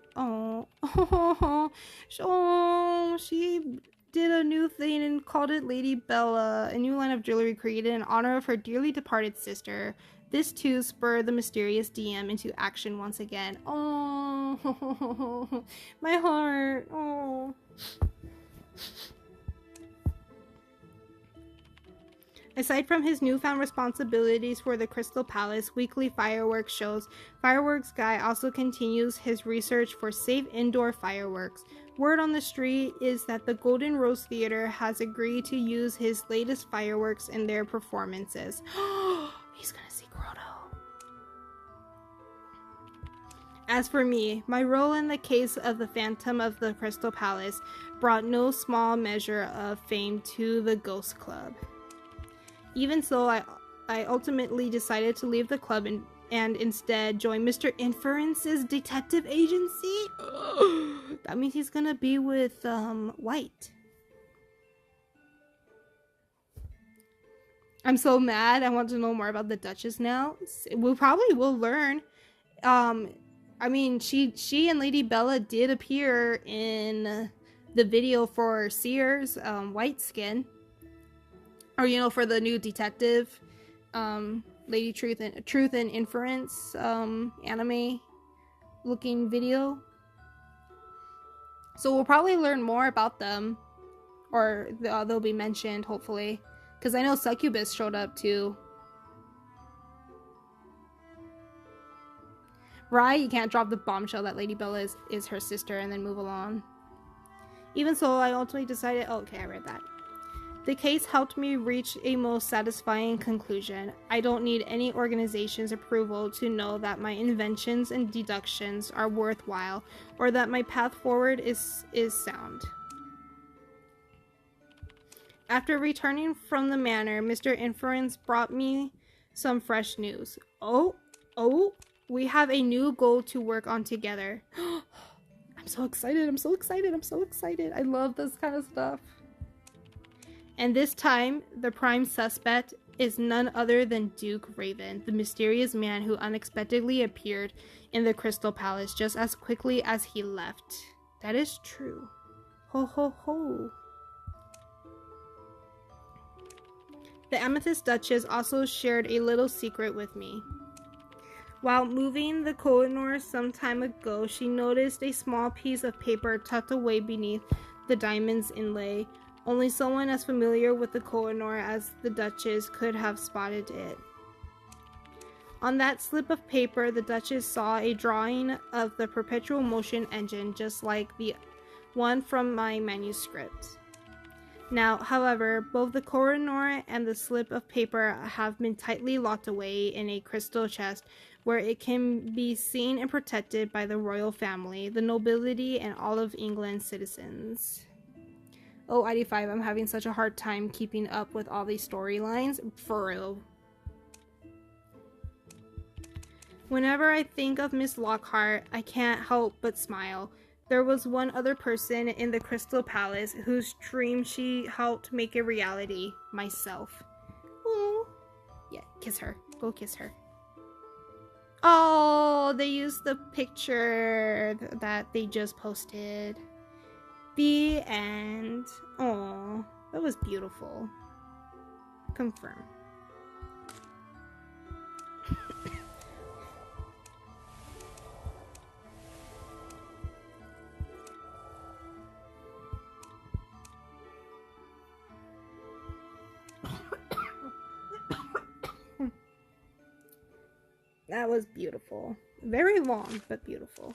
A: She did a new thing and called it Lady Bella, a new line of jewelry created in honor of her dearly departed sister. This too spurred the mysterious DM into action once again. Oh, my heart. Oh. Aside from his newfound responsibilities for the Crystal Palace weekly fireworks shows, Fireworks Guy also continues his research for safe indoor fireworks. Word on the street is that the Golden Rose Theater has agreed to use his latest fireworks in their performances. He's gonna see Grotto. As for me, my role in the case of the Phantom of the Crystal Palace brought no small measure of fame to the Ghost Club. Even so, I I ultimately decided to leave the club and instead join Mr. Inference's detective agency. That means he's gonna be with White. I'm so mad. I want to know more about the Duchess now. We probably will learn. I mean, she and Lady Bella did appear in the video for Sears, White Skin, or for the new detective, Lady Truth and Inference, anime looking video. So we'll probably learn more about them, or they'll be mentioned hopefully, because I know Succubus showed up too. Right? You can't drop the bombshell that Lady Bella is her sister and then move along. Even so, I ultimately decided... Oh, okay, I read that. The case helped me reach a most satisfying conclusion. I don't need any organization's approval to know that my inventions and deductions are worthwhile, or that my path forward is sound. After returning from the manor, Mr. Inference brought me some fresh news. Oh, we have a new goal to work on together. I'm so excited, I'm so excited, I'm so excited. I love this kind of stuff. And this time, the prime suspect is none other than Duke Raven, the mysterious man who unexpectedly appeared in the Crystal Palace just as quickly as he left. That is true. Ho ho ho. The Amethyst Duchess also shared a little secret with me. While moving the Kohinoor some time ago, she noticed a small piece of paper tucked away beneath the diamond's inlay. Only someone as familiar with the Kohinoor as the Duchess could have spotted it. On that slip of paper, the Duchess saw a drawing of the perpetual motion engine, just like the one from my manuscript. Now, however, both the Kohinoor and the slip of paper have been tightly locked away in a crystal chest where it can be seen and protected by the royal family, the nobility, and all of England's citizens. Oh, ID5, I'm having such a hard time keeping up with all these storylines. For real. Whenever I think of Miss Lockhart, I can't help but smile. There was one other person in the Crystal Palace whose dream she helped make a reality. Myself. Oh, yeah, kiss her. Go kiss her. Oh, they used the picture that they just posted. The end. Oh, that was beautiful. Confirm. That was beautiful. Very long, but beautiful.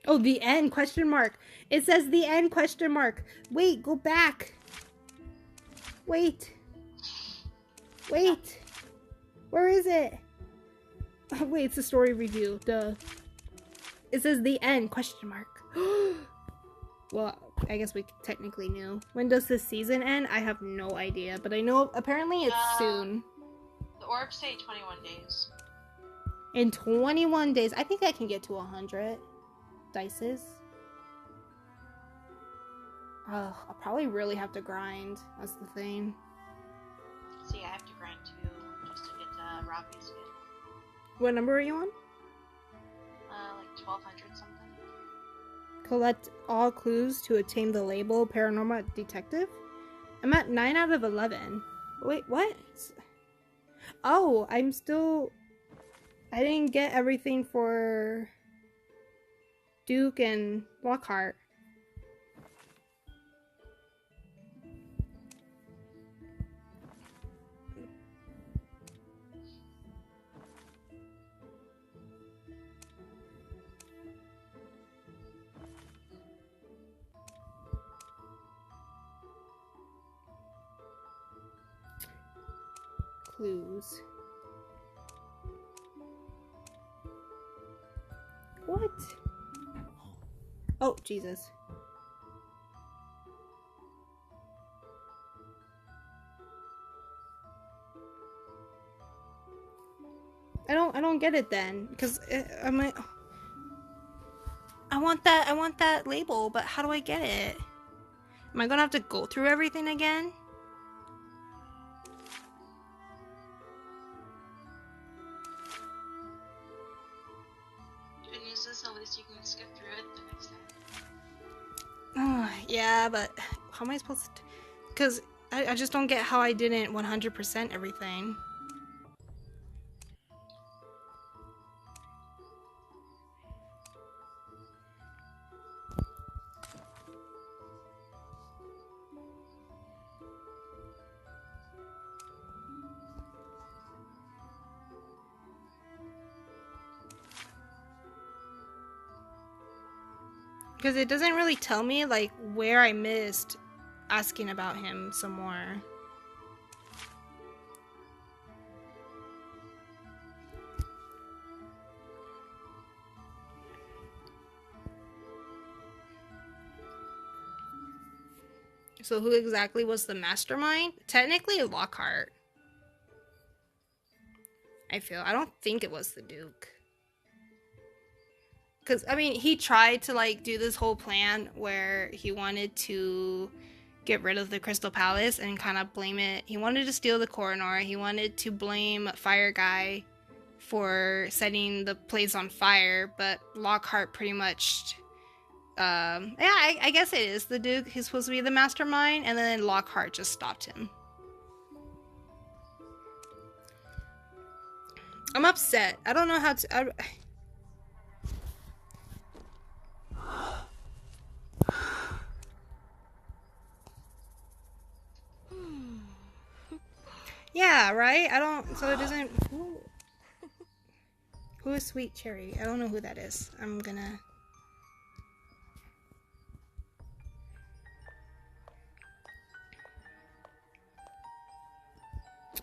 A: Oh, the end, question mark. It says the end, question mark. Wait, go back. Wait. Wait. Where is it? Oh, wait, it's a story review. Duh. It says the end, question mark. Well, I guess we technically knew. When does this season end? I have no idea, but I know apparently it's soon.
B: The orbs say 21 days.
A: In 21 days. I think I can get to 100 dices. I'll probably really have to grind. That's the thing.
B: See, I have to grind too, just to get to Robbie's skin.
A: What number are you on?
B: Like 1200 something.
A: Collect all clues to attain the label Paranormal Detective? I'm at 9 out of 11. Wait, what? Oh, I didn't get everything for Duke and Lockhart. Clues. What? Oh, Jesus. I don't get it then, because I'm like, I want that label, but how do I get it? Am I gonna have to go through everything again?
B: Good news is at least you can skip through it the next time.
A: Oh, yeah, but how am I supposed to? Because I just don't get how I didn't 100% everything. Because it doesn't really tell me, like, where I missed asking about him some more. So who exactly was the mastermind? Technically Lockhart. I don't think it was the Duke. Because, I mean, he tried to, like, do this whole plan where he wanted to get rid of the Crystal Palace and kind of blame it. He wanted to steal the Coroner. He wanted to blame Fire Guy for setting the place on fire, but Lockhart pretty much... yeah, I guess it is the Duke. He's supposed to be the mastermind, and then Lockhart just stopped him. I'm upset. I don't know how to... Yeah, right? I don't... So it doesn't... Ooh. Who is Sweet Cherry? I don't know who that is. I'm gonna...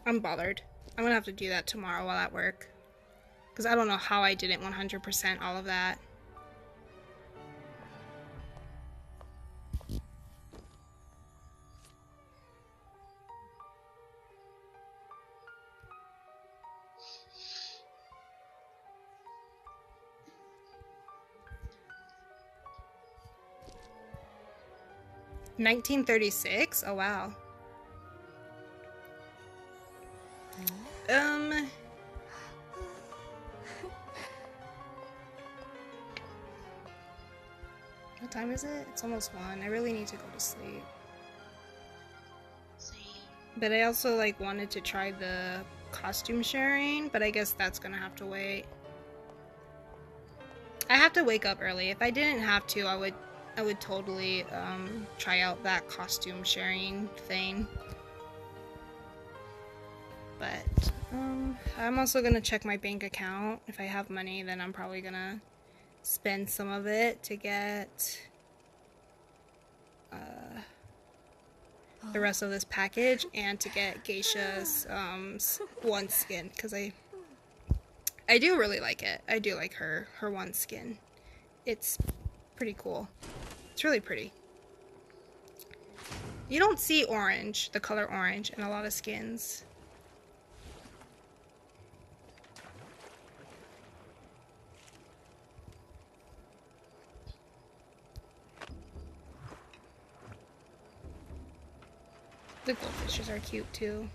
A: I'm bothered. I'm gonna have to do that tomorrow while at work. Because I don't know how I didn't 100% all of that. $1936? Oh wow. What time is it? It's almost 1. I really need to go to sleep.
B: Same.
A: But I also like wanted to try the costume sharing, but I guess that's gonna have to wait. I have to wake up early. If I didn't have to, I would totally try out that costume sharing thing. But I'm also gonna check my bank account. If I have money, then I'm probably gonna spend some of it to get the rest of this package and to get Geisha's one skin, because I do really like it. I do like her one skin. It's pretty cool. It's really pretty. You don't see orange, the color orange, in a lot of skins. The goldfishes are cute too.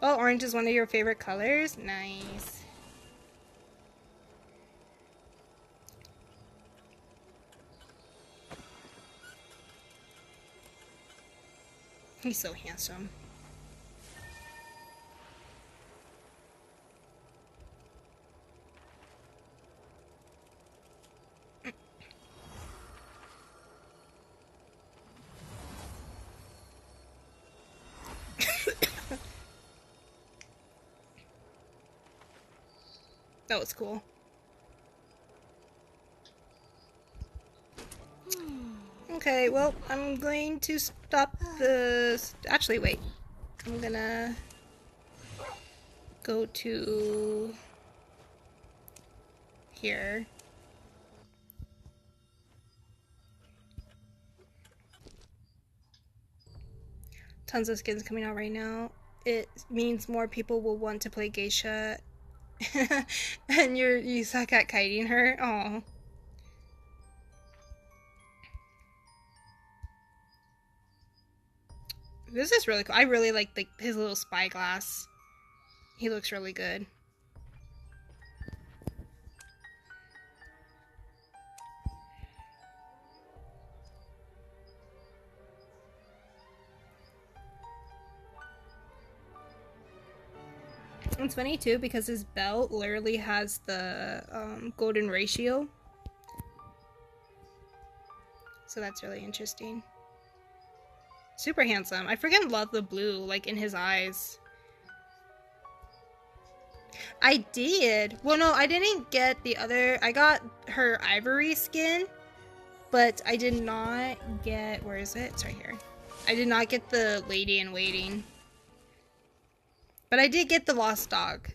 A: Oh, orange is one of your favorite colors? Nice. He's so handsome. That was cool. Okay, well, I'm going to stop the... Actually, wait. I'm gonna go to here. Tons of skins coming out right now. It means more people will want to play geisha. And you suck at kiting her. Oh. This is really cool. I really like his little spyglass. He looks really good. It's funny too because his belt literally has the golden ratio. So that's really interesting. Super handsome. I freaking love the blue, like, in his eyes. I did. Well, no, I didn't get the other. I got her ivory skin, but I did not get. Where is it? It's right here. I did not get the lady in waiting. But I did get the lost dog.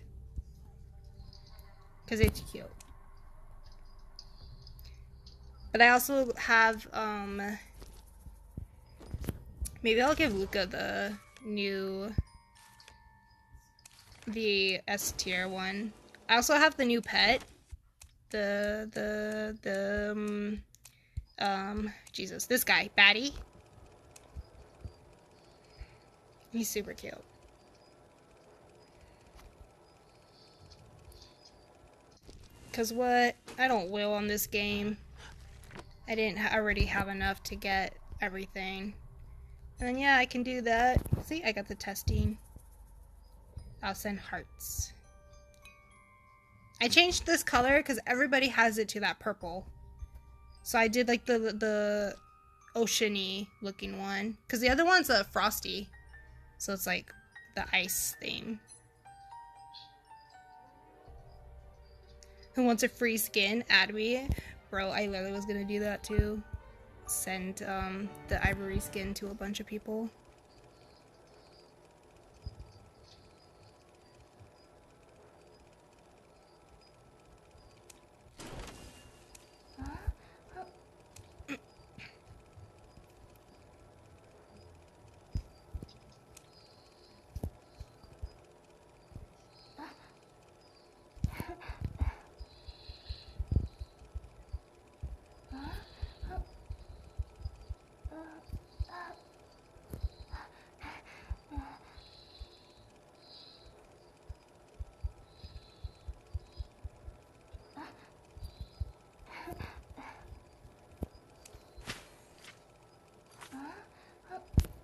A: Because it's cute. But I also have, maybe I'll give Luca the S tier one. I also have the new pet. Jesus, this guy, Batty. He's super cute. Cause what? I don't will on this game. I didn't already have enough to get everything. And then yeah, I can do that. See, I got the testing. I'll send hearts. I changed this color because everybody has it to that purple. So I did like the oceany looking one. Because the other one's a frosty. So it's like the ice thing. Who wants a free skin? Add me. Bro, I literally was gonna do that too. Send the ivory skin to a bunch of people.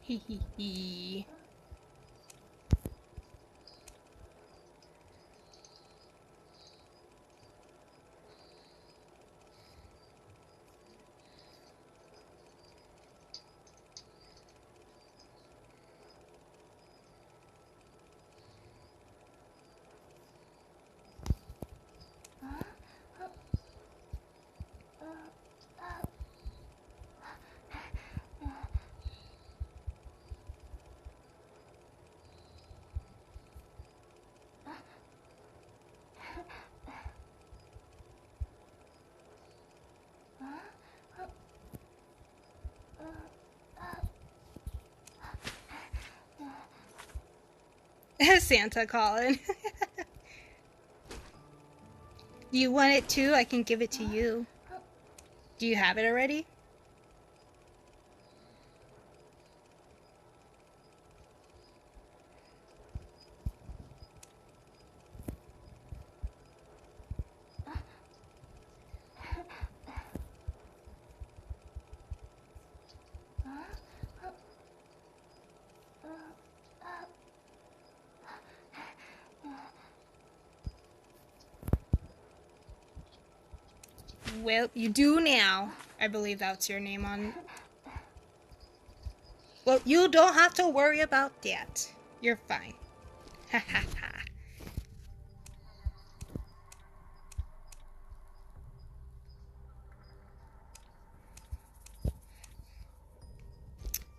A: Hee hee hee. Santa calling. You want it too? I can give it to you. Do you have it already? Well, you do now. I believe that's your name on... Well, you don't have to worry about that. You're fine. Ha ha ha.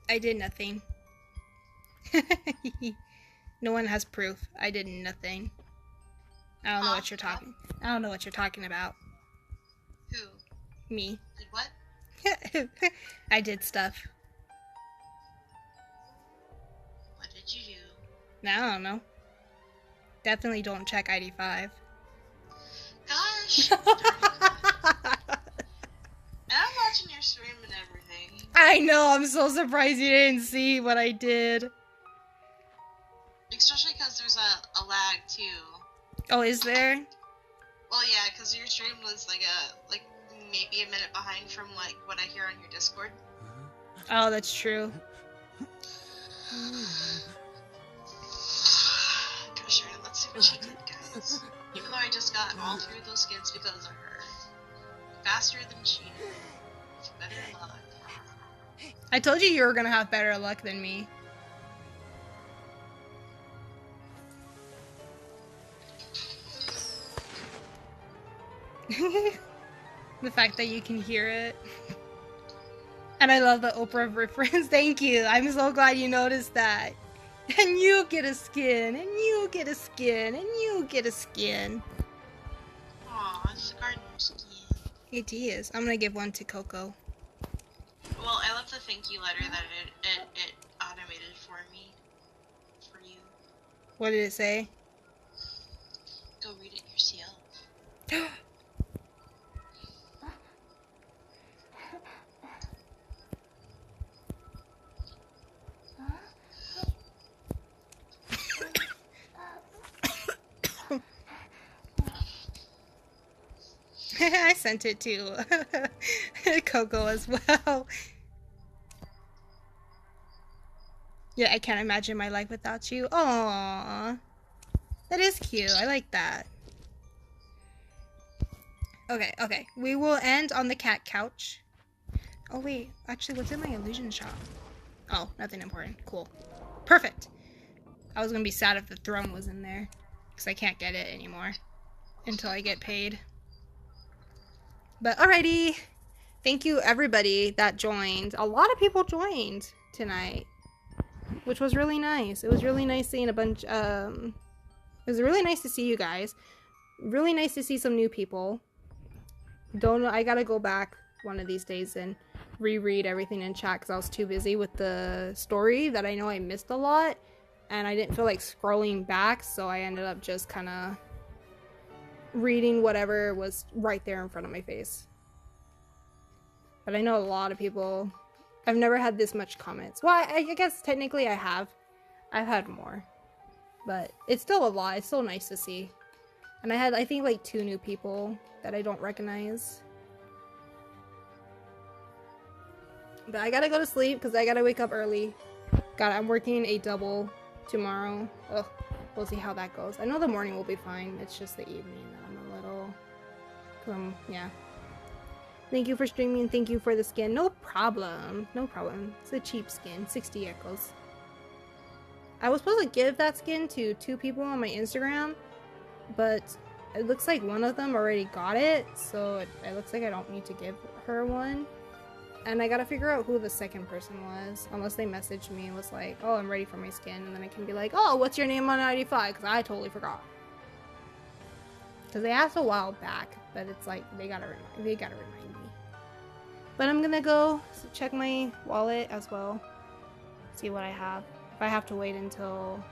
A: I did nothing. No one has proof. I did nothing. I don't know what you're talking. I don't know what you're talking about.
B: Who?
A: Me.
B: Did what?
A: I did stuff. I don't know. Definitely don't check ID5.
B: Gosh. And I'm watching your stream and everything.
A: I know, I'm so surprised you didn't see what I did.
B: Especially because there's a lag too.
A: Oh, is there?
B: Well, yeah, because your stream was like maybe a minute behind from like what I hear on your Discord.
A: Oh, that's true.
B: Gosh, alright, let's see what she did, guys. Even though I just got all 3 of those skins because of her. Faster than she did. Better luck.
A: I told you were gonna have better luck than me. The fact that you can hear it. And I love the Oprah reference. Thank you. I'm so glad you noticed that. And you get a skin, and you get a skin, and you get a skin.
B: Aw, it's a garden skin.
A: It is. I'm gonna give one to Coco.
B: Well, I love the thank you letter that it automated for me. For you.
A: What did it say?
B: Go read it yourself.
A: I sent it to Coco as well. Yeah, I can't imagine my life without you. Aww. That is cute. I like that. Okay. We will end on the cat couch. Oh, wait. Actually, what's in my illusion shop? Oh, nothing important. Cool. Perfect. I was gonna be sad if the throne was in there. Because I can't get it anymore. Until I get paid. But alrighty. Thank you, everybody that joined. A lot of people joined tonight. Which was really nice. It was really nice seeing a bunch, it was really nice to see you guys. Really nice to see some new people. I gotta go back one of these days and reread everything in chat because I was too busy with the story that I know I missed a lot. And I didn't feel like scrolling back, so I ended up just kind of reading whatever was right there in front of my face. But I know a lot of people... I've never had this much comments. Well, I guess technically I have. I've had more. But it's still a lot. It's still nice to see. And I had, I think, like 2 new people that I don't recognize. But I gotta go to sleep because I gotta wake up early. I'm working a double tomorrow. Ugh, we'll see how that goes. I know the morning will be fine. It's just the evening that I'm a little... yeah. Thank you for streaming. Thank you for the skin. No problem. No problem. It's a cheap skin. 60 echoes. I was supposed to give that skin to 2 people on my Instagram, but it looks like one of them already got it, so it looks like I don't need to give her one. And I gotta figure out who the second person was, unless they messaged me and was like, oh, I'm ready for my skin, and then I can be like, oh, what's your name on ID5? Because I totally forgot. Because they asked a while back, but it's like, they gotta remind me. But I'm gonna go check my wallet as well, see what I have. If I have to wait until,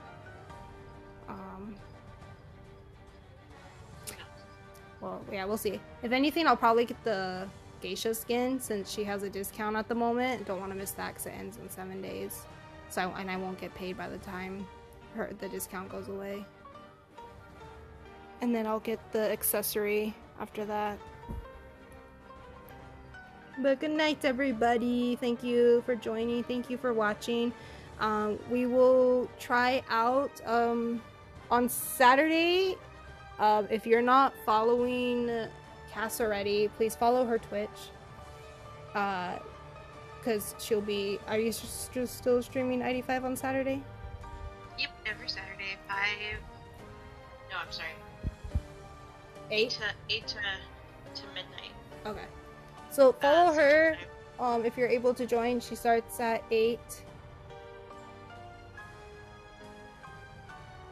A: well, yeah, we'll see. If anything, I'll probably get the geisha skin since she has a discount at the moment. Don't want to miss that because it ends in 7 days. And I won't get paid by the time the discount goes away. And then I'll get the accessory after that. But good night, everybody. Thank you for joining. Thank you for watching. We will try out on Saturday. If you're not following Cass already, please follow her Twitch. Because she'll be... Are you still streaming ID5 on Saturday?
B: Yep, every Saturday, 5... No, I'm sorry.
A: 8
B: to midnight.
A: Okay. So follow her. If you're able to join, she starts at 8.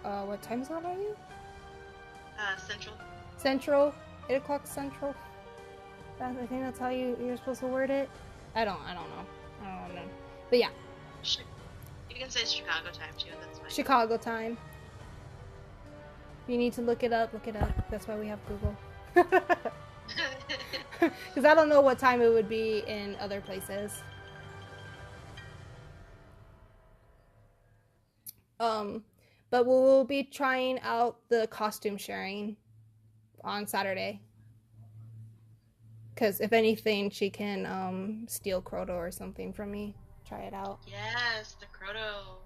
A: What time zone are you?
B: Central.
A: Central. 8 o'clock Central. I think that's how you're supposed to word it. I don't know. But yeah.
B: Sure. You can say Chicago time too, that's fine.
A: Chicago time. If you need to look it up, look it up. That's why we have Google. Because I don't know what time it would be in other places. But we'll be trying out the costume sharing on Saturday. Because if anything, she can steal Croto or something from me. Try it out.
B: Yes, the Croto.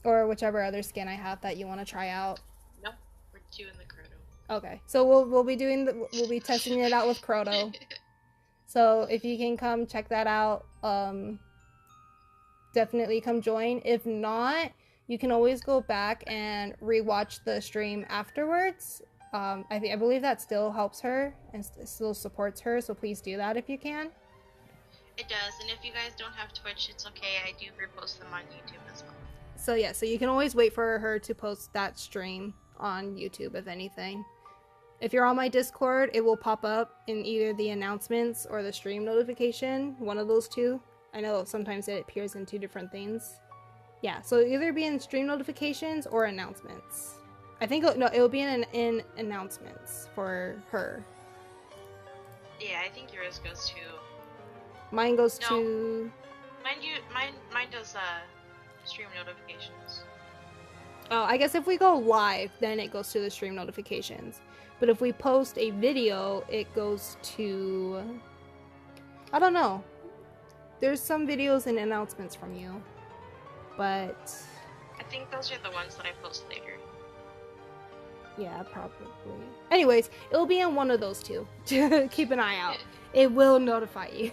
A: Or whichever other skin I have that you want to try out.
B: Nope, we're doing the Croto.
A: Okay, so we'll be testing it out with Croto. So if you can come check that out, definitely come join. If not, you can always go back and rewatch the stream afterwards. I believe that still helps her and still supports her, so please do that if you can.
B: It does, and if you guys don't have Twitch, it's okay. I do repost them on YouTube as well.
A: So yeah, so you can always wait for her to post that stream on YouTube, if anything. If you're on my Discord, it will pop up in either the announcements or the stream notification, one of those two. I know sometimes it appears in two different things. Yeah, so it'll either be in stream notifications or announcements. I think, no, it will be in announcements for her.
B: Yeah, I think yours goes to...
A: Mine goes to...
B: Mine does, stream notifications.
A: Oh, I guess if we go live, then it goes to the stream notifications. But if we post a video, it goes to... I don't know. There's some videos and announcements from you. But...
B: I think those are the ones that I post later.
A: Yeah, probably. Anyways, it'll be in one of those two. Keep an eye out. It will notify you.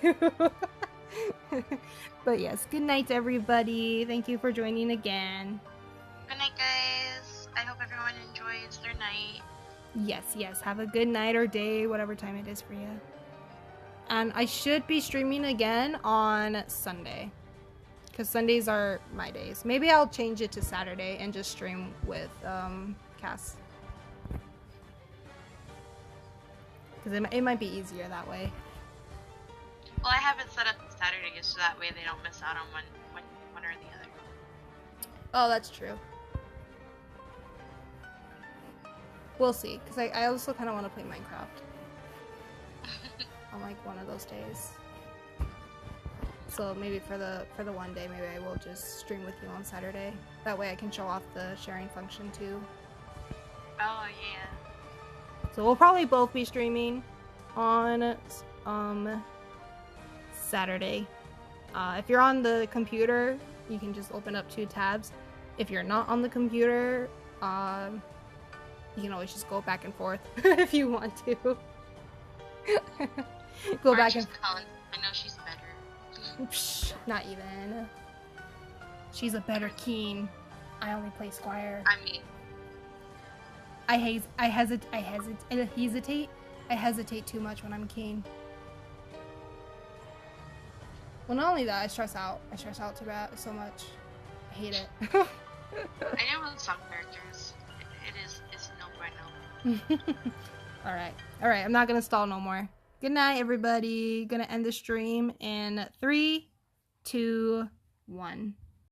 A: But yes, good night everybody. Thank you for joining again.
B: Good night, guys. I hope everyone enjoys their night.
A: Yes. Have a good night or day, whatever time it is for you. And I should be streaming again on Sunday. Because Sundays are my days. Maybe I'll change it to Saturday and just stream with Cass. Because it might be easier that way.
B: Well, I have it set up Saturdays so that way they don't miss out on one or the other.
A: Oh, that's true. We'll see. Because I also kind of want to play Minecraft. On like one of those days. So maybe for the one day, maybe I will just stream with you on Saturday. That way I can show off the sharing function too.
B: Oh, yeah.
A: So we'll probably both be streaming on Saturday. If you're on the computer, you can just open up 2 tabs. If you're not on the computer, you can always just go back and forth if you want to. Go back and
B: Colin. I know she's better.
A: Psh, not even. She's a better Keen. I only play Squire.
B: I mean,
A: I hesitate too much when I'm Keen. Well, not only that, I stress out. I stress out so much. I hate it.
B: I know with some characters, it's no bueno.
A: Alright, I'm not gonna stall no more. Good night, everybody. Gonna end the stream in 3, 2, 1.